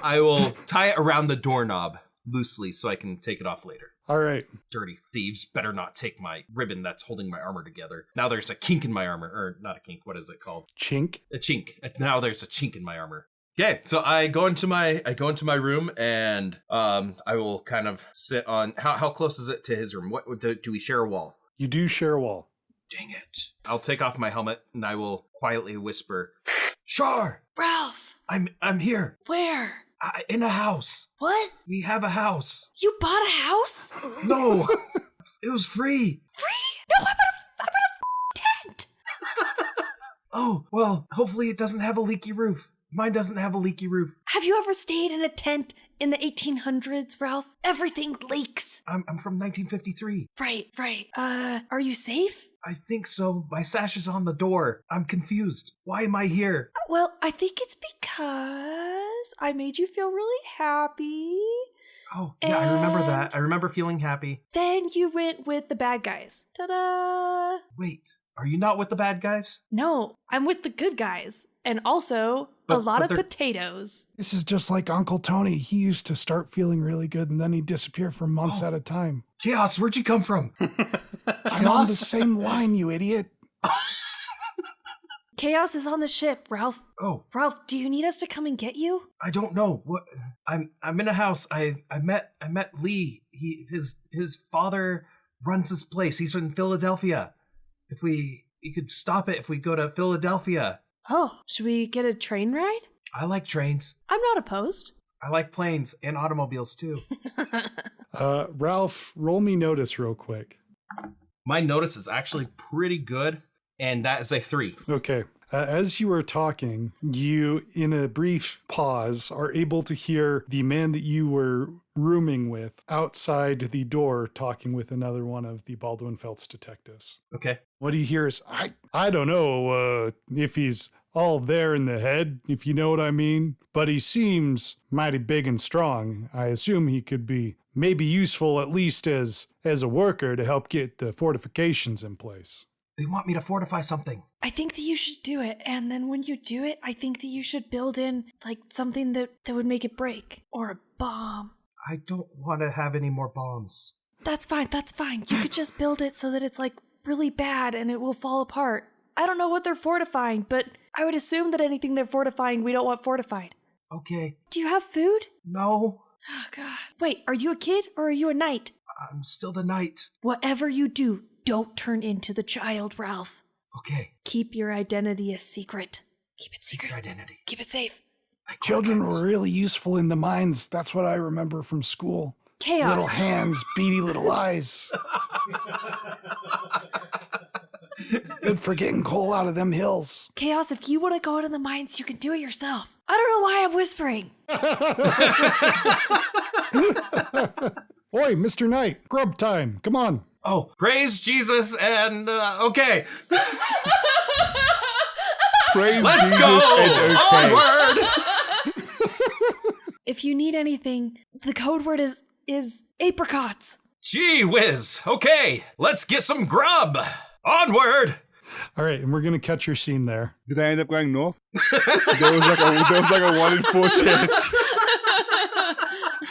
I will tie it around the doorknob loosely so I can take it off later. All right. Dirty thieves better not take my ribbon that's holding my armor together. Now there's a kink in my armor. Or not a kink. What is it called? Chink. A chink. Now there's a chink in my armor. Okay, so I go into my room and I will kind of sit on how close is it to his room? What do we share a wall? You do share a wall. Dang it. I'll take off my helmet and I will quietly whisper, Char! Ralph, I'm here. where? In a house. What? We have a house. You bought a house? No. It was free. Free? No, I'm in a tent. Oh, well, hopefully it doesn't have a leaky roof. Mine doesn't have a leaky roof. Have you ever stayed in a tent in the 1800s, Ralph? Everything leaks. I'm from 1953. Right. Are you safe? I think so. My sash is on the door. I'm confused. Why am I here? Well, I think it's because I made you feel really happy. Oh, yeah, I remember And- that. I remember feeling happy. Then you went with the bad guys. Ta-da! Wait, are you not with the bad guys? No, I'm with the good guys. And also, a But- lot but of they're- Potatoes. This is just like Uncle Tony. He used to start feeling really good and then he'd disappear for months at a time. Chaos, where'd you come from? I'm on the same line, you idiot. Chaos is on the ship, Ralph. Oh, Ralph, do you need us to come and get you? I don't know. What? I'm in a house. I met Lee. His father runs this place. He's in Philadelphia. You could stop it if we go to Philadelphia. Oh, should we get a train ride? I like trains. I'm not opposed. I like planes and automobiles too. Ralph, roll me notice real quick. My notice is actually pretty good, and that is a 3. Okay. As you are talking, you, in a brief pause, are able to hear the man that you were rooming with outside the door talking with another one of the Baldwin Feltz detectives. Okay. What do you hear is, I don't know if he's all there in the head, if you know what I mean, but he seems mighty big and strong. I assume he could be maybe useful at least as a worker to help get the fortifications in place. They want me to fortify something. I think that you should do it, and then when you do it, I think that you should build in, like, something that would make it break. Or a bomb. I don't want to have any more bombs. That's fine. You could just build it so that it's, like, really bad and it will fall apart. I don't know what they're fortifying, but I would assume that anything they're fortifying, we don't want fortified. Okay. Do you have food? No, Oh, God. Wait, are you a kid or are you a knight? I'm still the knight. Whatever you do, don't turn into the child, Ralph. Okay. Keep your identity a secret. Keep it Secret secret. identity. Keep it safe. Children were really useful in the mines. That's what I remember from school. Chaos. Little hands, beady little eyes. Good for getting coal out of them hills. Chaos, if you want to go into the mines, you can do it yourself. I don't know why I'm whispering. Oi, Mr. Knight, grub time. Come on. Oh, praise Jesus and okay. Praise Let's Jesus go! and okay. Onward! If you need anything, the code word is apricots. Gee whiz. Okay, let's get some grub. Onward! All right, and we're going to cut your scene there. Did I end up going north? there was like a 1 in 4 chance.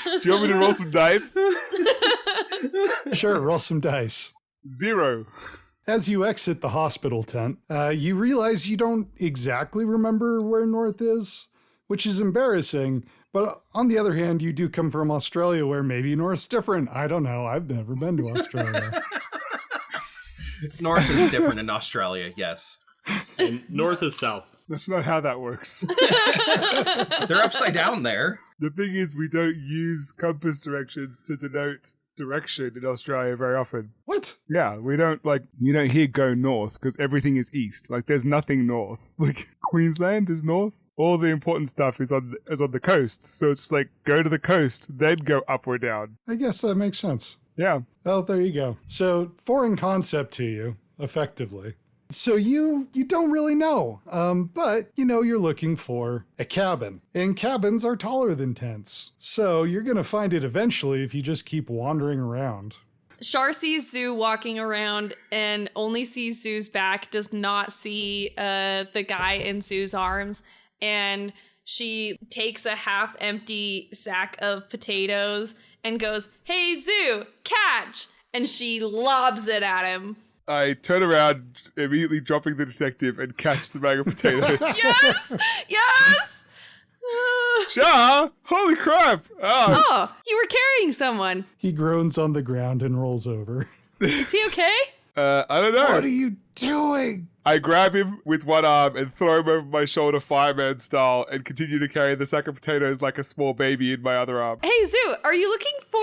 Do you want me to roll some dice? Sure, roll some dice. 0. As you exit the hospital tent, you realize you don't exactly remember where north is, which is embarrassing. But on the other hand, you do come from Australia where maybe north's different. I don't know. I've never been to Australia. North is different in Australia, yes. And north is south. That's not how that works. They're upside down there. The thing is, we don't use compass directions to denote direction in Australia very often. What? Yeah, we don't, you don't hear go north because everything is east. Like, there's nothing north. Like, Queensland is north. All the important stuff is on the coast. So it's like, go to the coast, then go up or down. I guess that makes sense. Yeah. Well, there you go. So, foreign concept to you, effectively. So you don't really know, but you know you're looking for a cabin. And cabins are taller than tents. So you're going to find it eventually if you just keep wandering around. Shar sees Zoo walking around and only sees Zoo's back, does not see the guy in Zoo's arms, and she takes a half-empty sack of potatoes and goes, "Hey, Zoo, catch!" And she lobs it at him. I turn around, immediately dropping the detective, and catch the bag of potatoes. Yes! Yes! Shah! Holy crap! Oh. Oh, you were carrying someone. He groans on the ground and rolls over. Is he okay? I don't know. What are you doing? I grab him with one arm and throw him over my shoulder fireman style and continue to carry the sack of potatoes like a small baby in my other arm. Hey, Zoo, are you looking for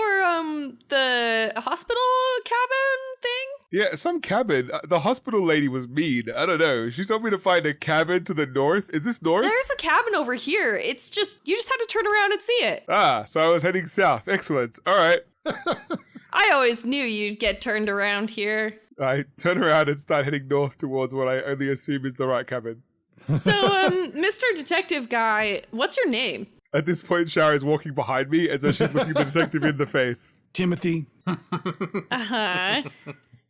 the hospital cabin thing? Yeah, some cabin. The hospital lady was mean. I don't know. She told me to find a cabin to the north. Is this north? There's a cabin over here. It's just, you just have to turn around and see it. Ah, so I was heading south. Excellent. All right. I always knew you'd get turned around here. I turn around and start heading north towards what I only assume is the right cabin. So, Mr. Detective Guy, what's your name? At this point, Shara is walking behind me, and so she's looking the detective in the face. Timothy? Uh-huh.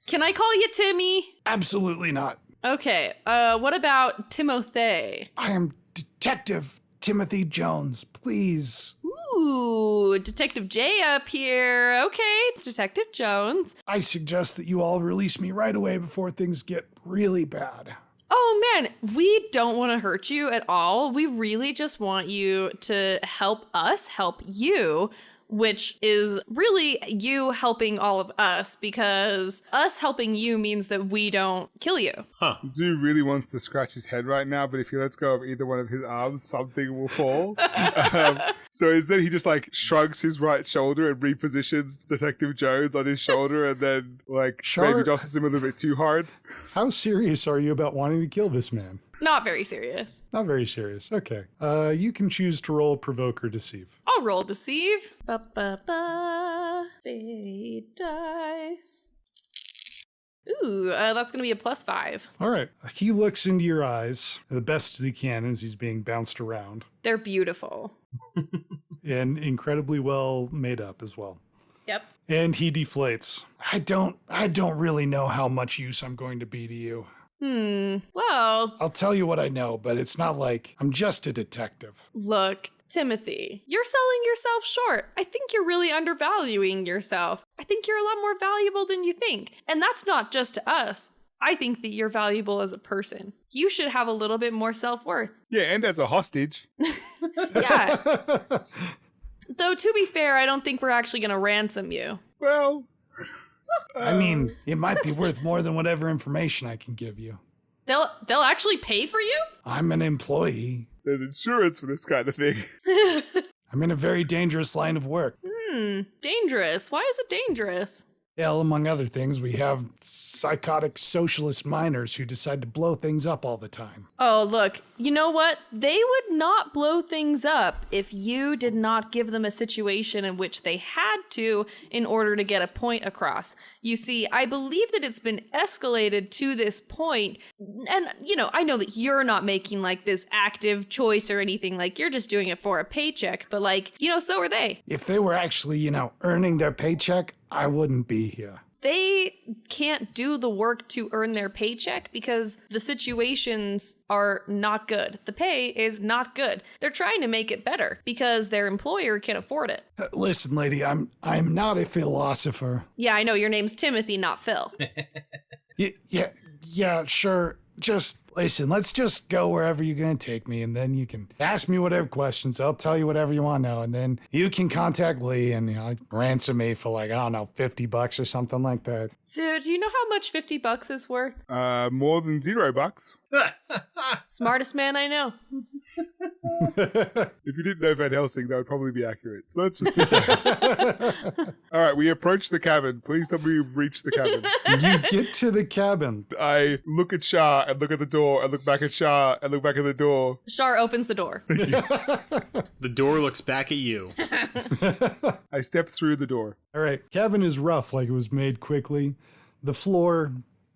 Can I call you Timmy? Absolutely not. Okay, what about Timothy? I am Detective Timothy Jones, please. Ooh, Detective J up here. Okay, it's Detective Jones. I suggest that you all release me right away before things get really bad. Oh man, we don't want to hurt you at all. We really just want you to help us help you, which is really you helping all of us, because us helping you means that we don't kill you. Huh. Zoo really wants to scratch his head right now, but if he lets go of either one of his arms, something will fall. So instead he just shrugs his right shoulder and repositions Detective Jones on his shoulder and then maybe tosses him a little bit too hard. How serious are you about wanting to kill this man? Not very serious. Not very serious. Okay. You can choose to roll provoke or deceive. I'll roll deceive. Ba-ba-ba. Fade dice. Ooh, that's gonna be a +5. All right. He looks into your eyes the best as he can as he's being bounced around. They're beautiful. And incredibly well made up as well. Yep. And he deflates. I don't really know how much use I'm going to be to you. Well, I'll tell you what I know, but it's not like I'm just a detective. look, Timothy, you're selling yourself short. I think you're really undervaluing yourself. I think you're a lot more valuable than you think. And that's not just to us. I think that you're valuable as a person. You should have a little bit more self-worth. Yeah, and as a hostage. Yeah. Though, to be fair, I don't think we're actually going to ransom you. Well... I mean, it might be worth more than whatever information I can give you. They'll actually pay for you? I'm an employee. There's insurance for this kind of thing. I'm in a very dangerous line of work. Dangerous. Why is it dangerous? Well, among other things, we have psychotic socialist miners who decide to blow things up all the time. Oh, look, you know what? They would not blow things up if you did not give them a situation in which they had to in order to get a point across. You see, I believe that it's been escalated to this point, and, I know that you're not making, this active choice or anything, you're just doing it for a paycheck, but, so are they. If they were actually, earning their paycheck, I wouldn't be here. They can't do the work to earn their paycheck because the situations are not good. The pay is not good. They're trying to make it better because their employer can't afford it. Listen, lady, I'm not a philosopher. Yeah, I know. Your name's Timothy, not Phil. Yeah, sure. Just listen, let's just go wherever you're going to take me, and then you can ask me whatever questions. I'll tell you whatever you want to know, and then you can contact Lee and ransom me for $50 or something like that. So, do you know how much $50 is worth? More than $0. Smartest man I know. If you didn't know Van Helsing, that would probably be accurate. So let's just keep going. All right, we approach the cabin. Please tell me you've reached the cabin. You get to the cabin. I look at Shah and look at the door and look back at Shah and look back at the door. Shar opens the door. The door looks back at you. I step through the door. All right, cabin is rough, it was made quickly. The floor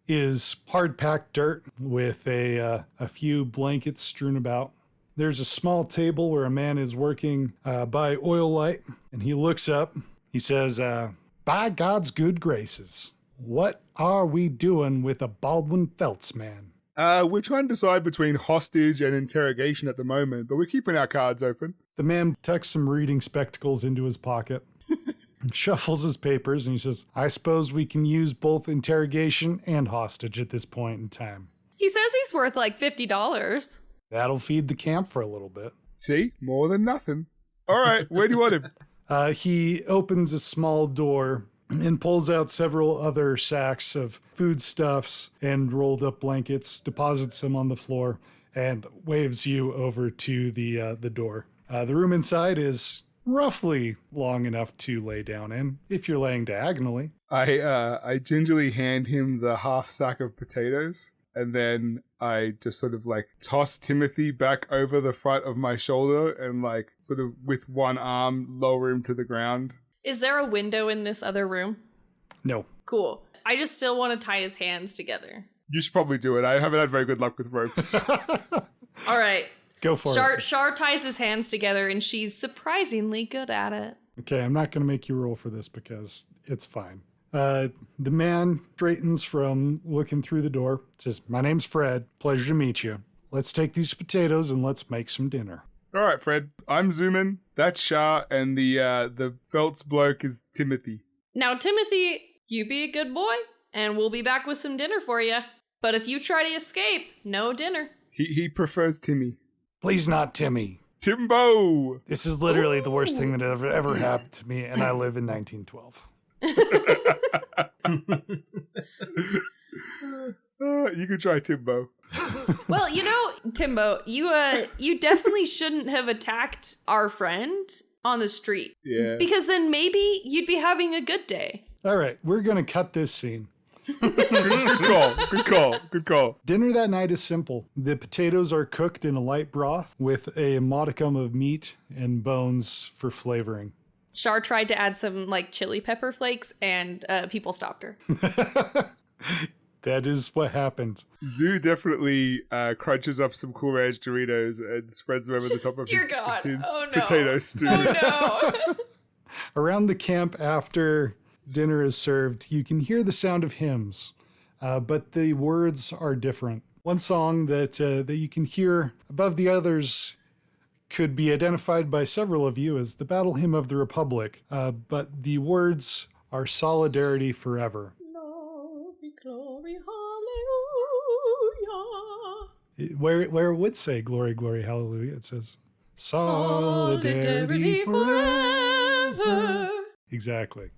is hard-packed dirt with a few blankets strewn about. There's a small table where a man is working by oil light, and he looks up. He says, by God's good graces, what are we doing with a Baldwin Feltz man? We're trying to decide between hostage and interrogation at the moment, but we're keeping our cards open. The man tucks some reading spectacles into his pocket, shuffles his papers, and he says, I suppose we can use both interrogation and hostage at this point in time. He says he's worth $50. That'll feed the camp for a little bit. See? More than nothing. All right, where do you want him? He opens a small door and pulls out several other sacks of foodstuffs and rolled up blankets, deposits them on the floor, and waves you over to the door. The room inside is roughly long enough to lay down in, if you're laying diagonally. I gingerly hand him the half sack of potatoes, and then I just sort of toss Timothy back over the front of my shoulder and sort of with one arm lower him to the ground. Is there a window in this other room? No. Cool. I just still want to tie his hands together. You should probably do it. I haven't had very good luck with ropes. All right. Go for it. Shar ties his hands together, and she's surprisingly good at it. Okay, I'm not going to make you roll for this because it's fine. The man straightens from looking through the door, says, my name's Fred. Pleasure to meet you. Let's take these potatoes and let's make some dinner. All right, Fred. I'm zooming. That's Shah, and the Feltz bloke is Timothy. Now, Timothy, you be a good boy, and we'll be back with some dinner for you. But if you try to escape, no dinner. He prefers Timmy. Please not Timmy. Timbo! This is literally the worst thing that ever happened to me, and I live in 1912. You could try Timbo. Well, Timbo, you definitely shouldn't have attacked our friend on the street. Yeah. Because then maybe you'd be having a good day. All right, we're going to cut this scene. Good call. Dinner that night is simple. The potatoes are cooked in a light broth with a modicum of meat and bones for flavoring. Shar tried to add some chili pepper flakes, and people stopped her. That is what happened. Zoo definitely crunches up some Cool Ranch Doritos and spreads them over the top of his potato stew. Oh no! Around the camp after dinner is served, you can hear the sound of hymns, but the words are different. One song that you can hear above the others could be identified by several of you as the Battle Hymn of the Republic, but the words are Solidarity Forever. Glory, hallelujah. Where it would say glory, glory, hallelujah, it says Solidarity forever. Exactly.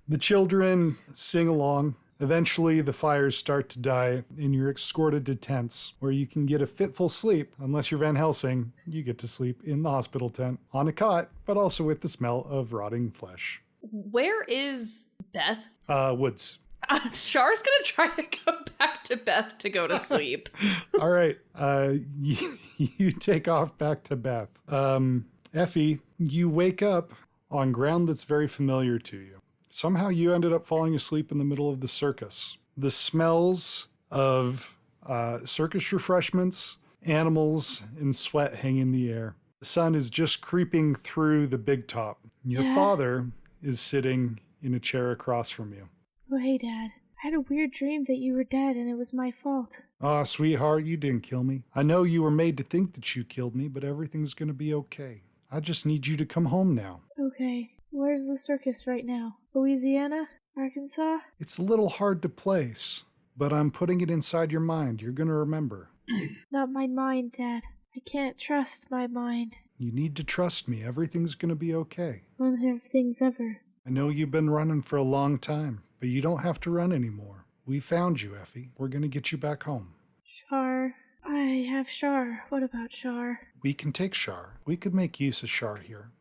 The children sing along. Eventually, the fires start to die, and you're escorted to tents where you can get a fitful sleep. Unless you're Van Helsing, you get to sleep in the hospital tent on a cot, but also with the smell of rotting flesh. Where is Beth? Woods. Char's gonna try to go back to Beth to go to sleep. All right. You take off back to Beth. Effie, you wake up on ground that's very familiar to you. Somehow you ended up falling asleep in the middle of the circus. The smells of circus refreshments, animals, and sweat hang in the air. The sun is just creeping through the big top. Your Dad? father is sitting in a chair across from you. Oh, hey, Dad. I had a weird dream that you were dead and it was my fault. Aw, sweetheart, you didn't kill me. I know you were made to think that you killed me, but everything's gonna be okay. I just need you to come home now. Okay. Where's the circus right now? Louisiana? Arkansas? It's a little hard to place, but I'm putting it inside your mind. You're gonna remember. Not my mind, Dad. I can't trust my mind. You need to trust me. Everything's gonna be okay. None of things ever. I know you've been running for a long time, but you don't have to run anymore. We found you, Effie. We're gonna get you back home. Shar. I have Shar. What about Shar? We can take Shar. We could make use of Shar here.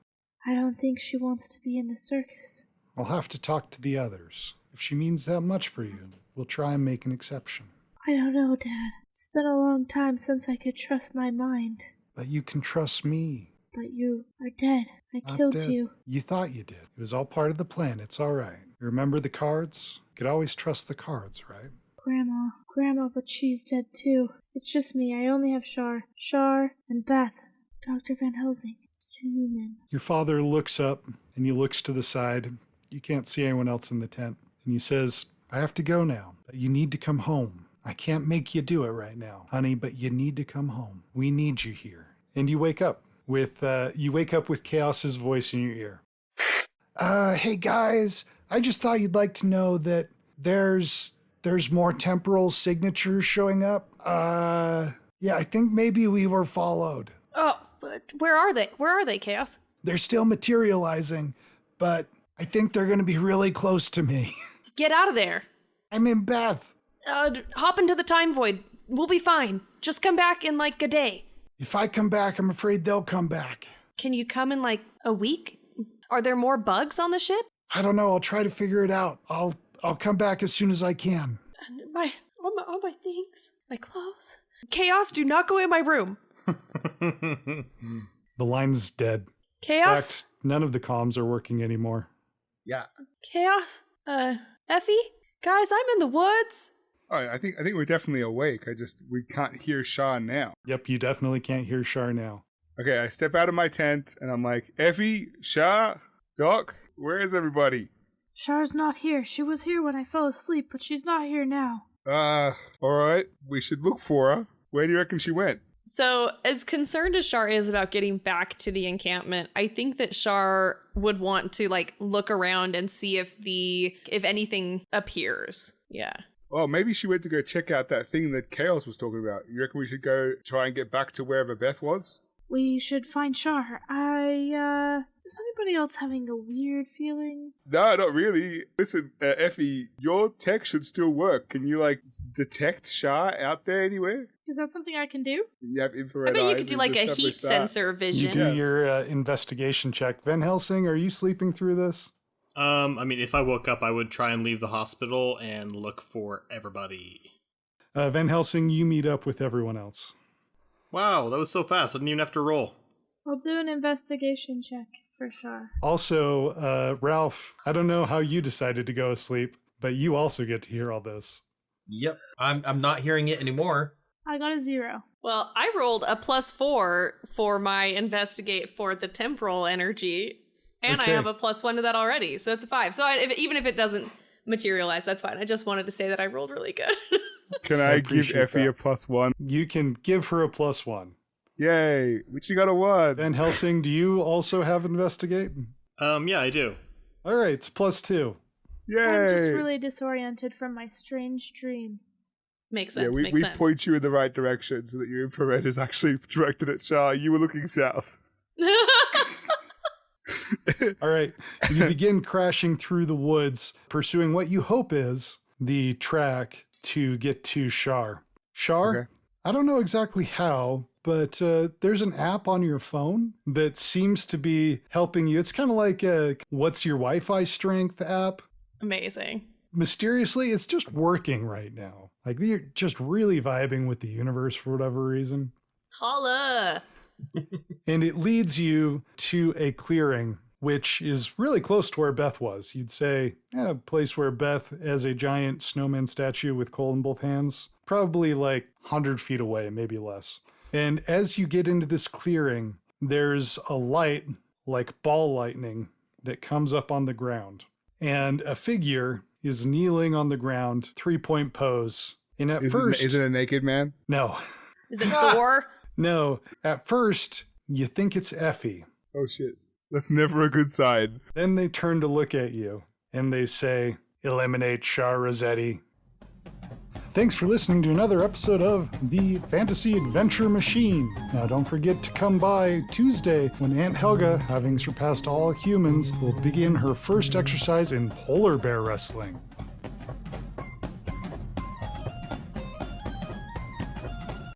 I don't think she wants to be in the circus. I'll have to talk to the others. If she means that much for you, we'll try and make an exception. I don't know, Dad. It's been a long time since I could trust my mind. But you can trust me. But you are dead. I Not killed dead. you. You thought you did. It was all part of the plan. It's all right. You remember the cards? You could always trust the cards, right? Grandma, but she's dead too. It's just me. I only have Shar. Shar and Beth. Dr. Van Helsing. Zoom Your father looks up and he looks to the side. You can't see anyone else in the tent. And he says, I have to go now, but you need to come home. I can't make you do it right now, honey, but you need to come home. We need you here. And you wake up with Chaos's voice in your ear. Hey guys, I just thought you'd like to know that there's more temporal signatures showing up. Yeah, I think maybe we were followed. Oh, but where are they? Where are they, Chaos? They're still materializing, but I think they're going to be really close to me. Get out of there. I'm in Beth. Hop into the time void. We'll be fine. Just come back in like a day. If I come back, I'm afraid they'll come back. Can you come in like a week? Are there more bugs on the ship? I don't know. I'll try to figure it out. I'll come back as soon as I can. All my things, my clothes. Chaos, do not go in my room. The line's dead. In Chaos? fact, none of the comms are working anymore. Yeah. Chaos? Effie? Guys, I'm in the woods. Oh, I think we're definitely awake. We can't hear Shah now. Yep, you definitely can't hear Shar now. Okay, I step out of my tent and I'm like, Effie, Shah, Doc, where is everybody? Shar's not here. She was here when I fell asleep, but she's not here now. Alright, we should look for her. Where do you reckon she went? So, as concerned as Shar is about getting back to the encampment, I think that Shar would want to like look around and see if anything appears. Yeah. Oh, maybe she went to go check out that thing that Chaos was talking about. You reckon we should go try and get back to wherever Beth was? We should find Shar. Is anybody else having a weird feeling? No, not really. Listen, Effie, your tech should still work. Can you, detect Shah out there anywhere? Is that something I can do? You have infrared I bet you eyes, could do we've like a heat established that. sensor You vision. do your investigation check. Van Helsing, are you sleeping through this? If I woke up, I would try and leave the hospital and look for everybody. Van Helsing, you meet up with everyone else. Wow, that was so fast. I didn't even have to roll. I'll do an investigation check for Shar. Also, Ralph, I don't know how you decided to go to sleep, but you also get to hear all this. Yep. I'm not hearing it anymore. I got a 0. Well, I rolled a +4 for my investigate for the temporal energy, and Okay. I have a +1 to that already, so it's a 5. So even if it doesn't materialize, that's fine. I just wanted to say that I rolled really good. Can I I give appreciate Effie that. a +1? You can give her a +1. Yay, which you got a 1. Van Helsing, do you also have investigate? Yeah, I do. All right, it's +2. Yay! I'm just really disoriented from my strange dream. Makes yeah, sense. we makes sense. point you in the right direction so that your infrared is actually directed at Shah. You were looking south. All right, you begin crashing through the woods, pursuing what you hope is the track to get to Shar. Shar, Okay. I don't know exactly how, but there's an app on your phone that seems to be helping you. It's kind of like a What's Your Wi-Fi Strength app. Amazing. Mysteriously, it's just working right now. Like, you're just really vibing with the universe for whatever reason. Holla! And it leads you to a clearing, which is really close to where Beth was. You'd say, a place where Beth has a giant snowman statue with coal in both hands. Probably like 100 feet away, maybe less. And as you get into this clearing, there's a light, like ball lightning, that comes up on the ground. And a figure is kneeling on the ground, 3-point pose. And at first... Is it a naked man? No. Is it Thor? No. At first, you think it's Effie. Oh, shit. That's never a good sign. Then they turn to look at you, and they say, eliminate Char Rossetti. Thanks for listening to another episode of The Fantasy Adventure Machine. Now don't forget to come by Tuesday when Aunt Helga, having surpassed all humans, will begin her first exercise in polar bear wrestling.